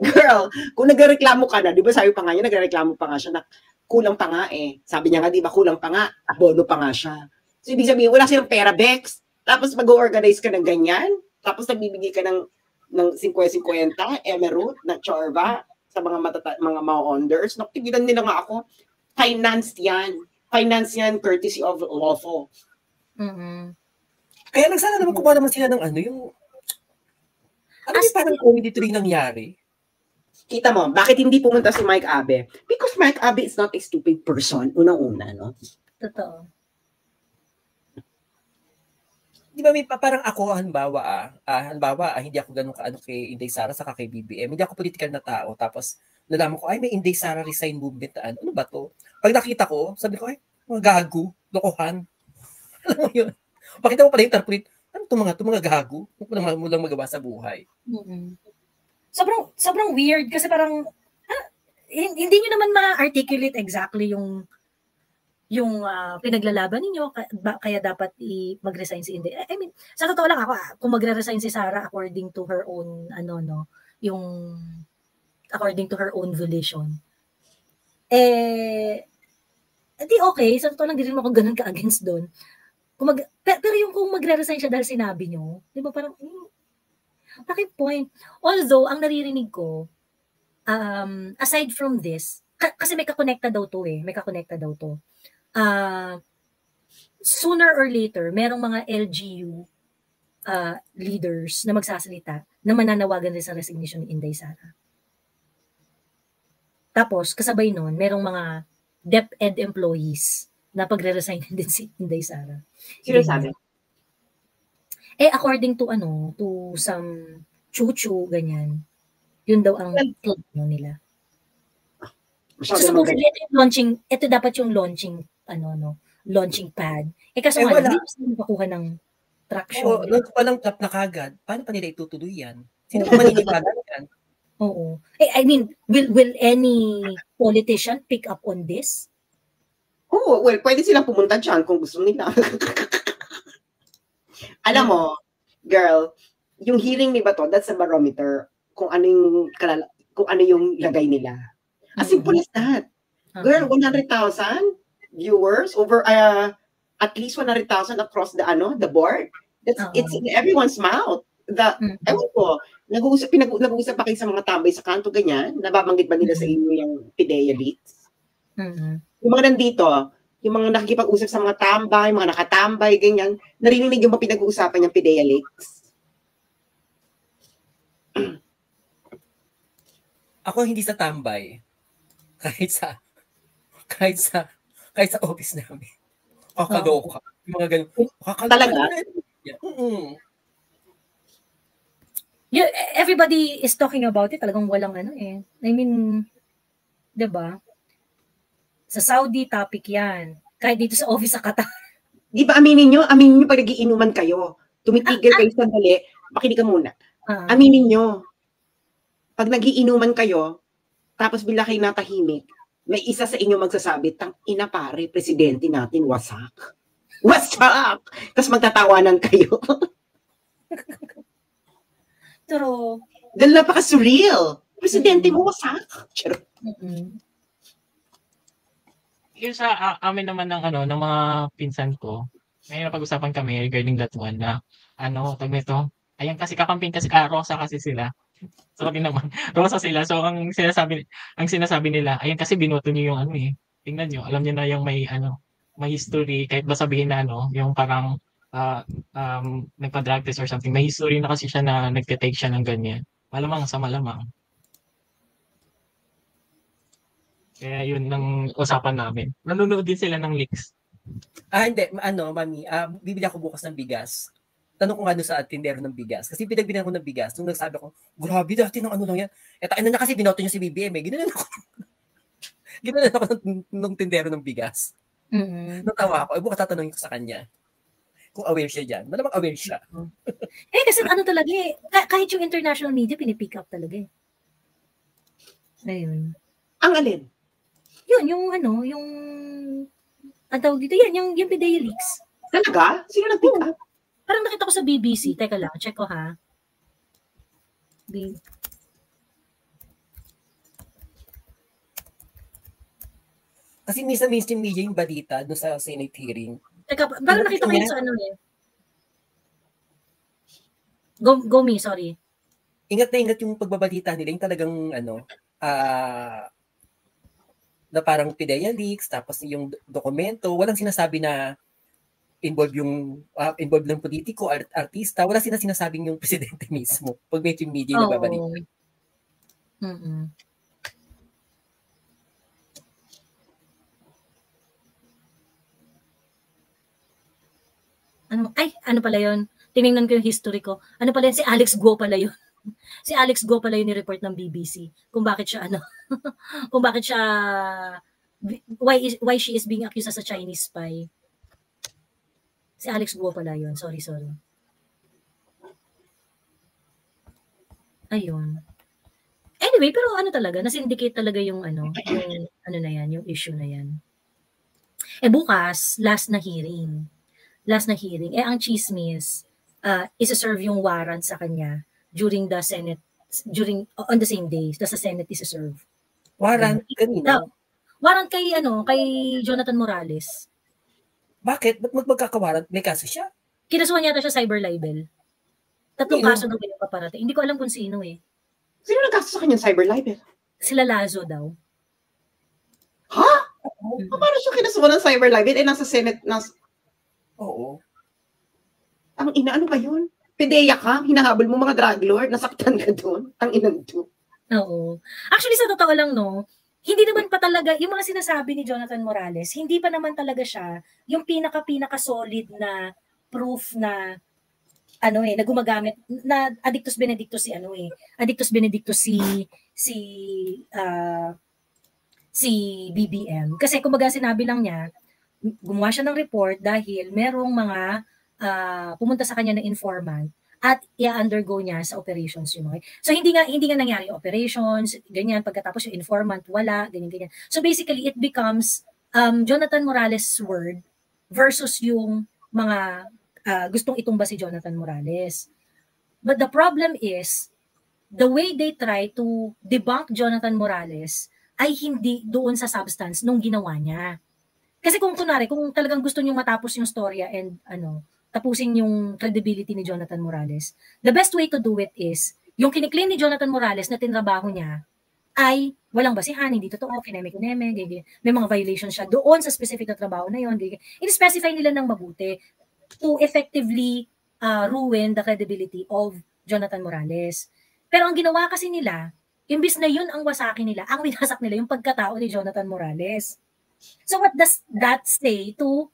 Girl, kung nagreklamo ka na, di ba sabi pa nga niya, nagreklamo pa nga siya na kulang pa nga eh. Sabi niya nga, di ba kulang pa nga, abono pa nga siya. So ibig sabihin, wala silang pera, Bex. Tapos mag-organize ka ng ganyan, tapos nagbibigay ka ng 50-50 emerald na chorba sa mga maonders. Naktigilan nila nga ako. Finance yan, courtesy of lawful. Mm-hmm. Kaya nagsana naman kumuha naman sila ng yung parang comedy tuloy nangyari. Kita mo, bakit hindi pumunta si Mike Abe? Because Mike Abe is not a stupid person, unang-una, no? Totoo. Di ba parang ako, halimbawa, hindi ako ganun kay Inday Sara saka kay BBM. Hindi ako political na tao. Tapos, nalaman ko, may Inday Sara resign movement. Ano ba to? Pag nakita ko, sabi ko, mga gago, lokohan. Alam mo yun? Pakita mo pala yung interpret, ano itong mga gago? Ano mo lang magawa sa buhay? Mm-hmm. Sobrang weird kasi parang, hindi nyo naman ma-articulate exactly yung pinaglalaban ninyo, kaya dapat mag-resign si Inday. I mean, sa totoo lang ako, kung magre-resign si Sara according to her own, according to her own volition, di okay, sa totoo lang, di rin ako ganun ka-against doon. Pero yung kung magre-resign siya dahil sinabi nyo, di ba parang, bakit point? Although, ang naririnig ko, aside from this, kasi may kakonekta daw to. sooner or later, merong mga LGU leaders na magsasalita na mananawagan rin sa resignation ni Inday Sara. Tapos, kasabay nun, merong mga DepEd employees na pagre-resign din si Inday Sara. Sino sabi? According to to some chuchu, ganyan. Yun daw ang plano nila. So, supposedly, ito dapat yung launching pad. Kaso nga, hindi sila makakuha ng traction. Oo, launch pa lang tap na kagad. Paano pa nila itutuloy yan? Sino pa maniniwala yan? Oo. I mean, will any politician pick up on this? Oh, well, pwede silang pumunta dyan kung gusto nila. Alam mo, girl, yung hearing ni Bato, that's a barometer kung ano yung lagay nila. As simple as that. Girl, 100,000 viewers over at least 100,000 across the board. It's in everyone's mouth. Ewan ko, nag-uusap pa kayo sa mga tambay sa kanto ganyan, nababanggit ba nila sa inyo yung PIDEA leaks? Yung mga nandito, yung mga nakikipag-usap sa mga tambay, mga nakatambay, ganyan, narinig yung mga pinag-uusapan yung PIDEA leaks? Ako hindi sa tambay. Kahit sa office namin. Kakaloka. Yung mga ganun. Talaga? Yeah, everybody is talking about it. Talagang walang I mean, 'di ba? Sa Saudi topic 'yan. Kahit dito sa office sa Qatar. Di ba aminin nyo pag nagiinuman kayo. Tumitigil kayo sandali. Makinig ka muna. Aminin nyo. Pag nagiinuman kayo, tapos bila kayo natahimik, may isa sa inyo magsasabi, tang ina pare, presidente natin, wasak. Wasak! Tapos magtatawanan kayo. Pero, dahil napaka-surreal. Presidente mo, wasak. Yung sa amin naman ng mga pinsan ko, may napag-usapan kami regarding that one na, tag nito, ayan kasi kakamping kasi Rosa kasi sila. So, naman, Rosa sila. So, ang sinasabi nila, ayan kasi binoto niyo yung tingnan niyo, alam niyo na yung may history, kahit ba sabihin na yung parang nagpa-drug test or something, may history na kasi siya na nagte-take siya ng ganyan. Malamang sa malamang. Kaya yun ang usapan namin. Nanonood din sila ng leaks. Hindi. Mami, bibili ako bukas ng bigas. Tanong ko nga doon sa tindero ng bigas. Kasi pinagbilan ko ng bigas. Nung nagsabi ko, grabe dati ng lang yan. Na kasi binoto niyo si BBM eh. Ginanon ako ng tindero ng bigas. Natawa ako. Bukas tatanungin ko sa kanya. Kung aware siya dyan. Malamang aware siya. Kasi talaga kahit yung international media, pinipick up talaga Ayun. Ang alin? Yun, yung ang tawag dito, yung PIDEA leaks. Talaga? Sino nag-pick up? Parang nakita ko sa BBC. Teka lang, check ko ha. Kasi minsan mainstream media yung balita doon sa Senate hearing. Teka, parang nakita ko yun sa Go me, sorry. Ingat na ingat yung pagbabalita nila. Yung talagang na parang PIDEA leaks, tapos yung dokumento, walang sinasabi na involved ng politiko, artista, wala sinasabing yung presidente mismo. Pag medyo media na babalita. Ano pala yun? Tinignan ko yung history ko. Ano pala yun? Si Alex Guo pala yun. Si Alex Guo pala yung ni-report ng BBC kung bakit siya kung bakit siya why she is being accused as a Chinese spy. Si Alex Guo pala yun. Sorry. Ayun. Anyway, pero talaga, na-syndicate talaga yung yung issue na yan. Bukas, last na hearing. Ang chismis, isa-serve yung warrant sa kanya during the Senate, on the same day, sa Senate isa-serve. Warrant? Kanina? Warrant kay Jonathan Morales. Bakit? Ba't magkakawarrant? May kaso siya? Kinasuhan yata siya cyber libel. 3 kaso daw yung paparating. Hindi ko alam kung sino Sino nagkaso sa kanyang cyber libel? Sila Lazo daw. Ha? Paano siya kinasuhan ng cyber libel? Nasa Senate, Oo. ang ina, ano ba yun? Pedeya ka, hinahabol mo mga drug lord, nasaktan ka doon, ang inang to. Oo. Actually, sa totoo lang, no, hindi naman pa talaga, yung mga sinasabi ni Jonathan Morales, hindi pa naman talaga siya yung pinaka-solid na proof na na gumagamit na Addictus Benedictus si BBM. Kasi kumbaga sinabi lang niya, gumawa siya ng report dahil merong mga pumunta sa kanya na informant at i-undergo niya sa operations yung mga. So hindi nga nangyari yung operations, ganyan, pagkatapos yung informant wala, ganyan. So basically it becomes Jonathan Morales' word versus yung mga gustong itumba si Jonathan Morales. But the problem is the way they try to debunk Jonathan Morales ay hindi doon sa substance nung ginawa niya. Kasi kung talagang gusto niyo matapos yung storya and tapusin yung credibility ni Jonathan Morales, the best way to do it is, yung kiniklaim ni Jonathan Morales na tinrabaho niya ay walang basihan, hindi totoo, kineme-kineme, may mga violations siya doon sa specific na trabaho na yun. I-specify nila ng mabuti to effectively ruin the credibility of Jonathan Morales. Pero ang ginawa kasi nila, imbis na yun ang wasakin nila, ang winasak nila yung pagkatao ni Jonathan Morales. So what does that say to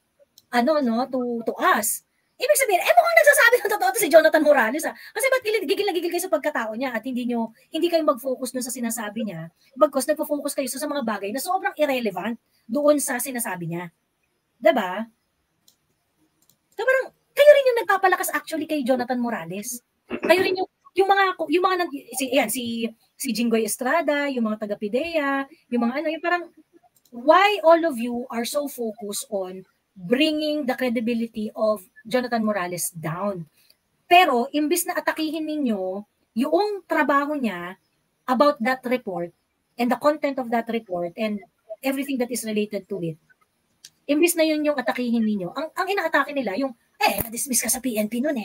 us? Ibig sabihin, mukhang nagsasabi ng totoo to si Jonathan Morales Kasi ba't gigil na gigil kayo sa pagkatao niya at hindi kayo mag-focus dun sa sinasabi niya, bagkos nagfo-focus kayo sa mga bagay na sobrang irrelevant doon sa sinasabi niya. Diba? So parang, kayo rin yung nagpapalakas actually kay Jonathan Morales. Kayo rin yung mga si Jinggoy Estrada, yung mga taga-PIDEA, yung mga yung parang, why all of you are so focused on bringing the credibility of Jonathan Morales down? Pero, imbis na atakihin ninyo yung trabaho niya about that report and the content of that report and everything that is related to it, imbis na yun yung atakihin ninyo, ang inaatake nila yung, na-dismiss ka sa PNP nun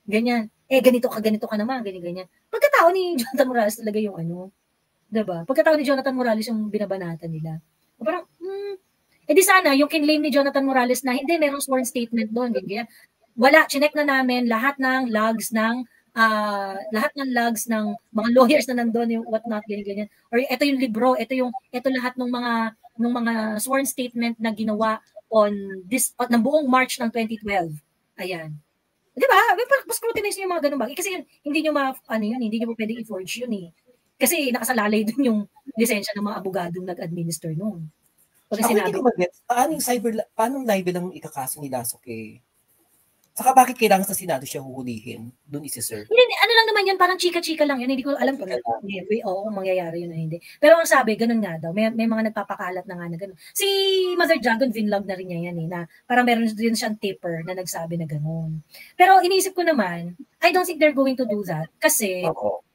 ganyan, ganito ka naman, ganyan. Pagkatao ni Jonathan Morales talaga yung diba? Pagkatao ni Jonathan Morales yung binabanatan nila. Parang, di sana, yung kinlaim ni Jonathan Morales na hindi, merong sworn statement doon, ganyan. Wala, chinek na namin lahat ng logs ng mga lawyers na nandoon, yung whatnot, ganyan. Or ito yung libro, ito lahat ng mga sworn statement na ginawa ng buong March ng 2012. Ayan. Di ba? Scrutinize niyo yung mga ganun bagay. Kasi hindi niyo hindi niyo pwedeng i-forge yun Kasi nakasalalay dun yung lisensya ng mga abogadong nag-administer noon. Ako hindi ko mag-gets, paano libel ang ikakaso ni Lasok Saka bakit kailangan sa Senado siya huhulihin? Doon isi-sir. Hindi, lang naman yan, parang chika-chika lang yan. Hindi ko alam kung mangyayari yun na hindi. Pero ang sabi, ganun nga daw. May mga nagpapakalat na nga na ganun. Si Mother Dragon, vinlog na rin niya yan na parang meron din siyang tipper na nagsabi na ganun. Pero iniisip ko naman, I don't think they're going to do that. Kasi,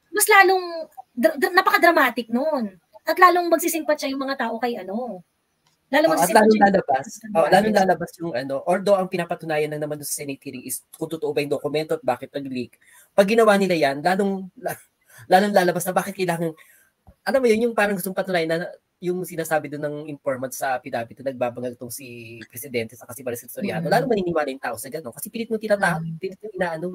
mas lalong, napaka-dramatic noon. At lalong magsisimpatya yung mga tao kay Lalong lalabas yung although ang pinapatunayan lang naman sa Senate hearing is kung totoo ba yung dokumento at bakit nag-leak. Pag ginawa nila yan, lalong lalabas na bakit kailangan, yung parang gustong patunayan na yung sinasabi doon ng informant sa PDP na nagbabangag itong si Presidente sa kasi Maricel Soriano, lalong maniniwala yung tao sa gano'n. Kasi pilit mo inaano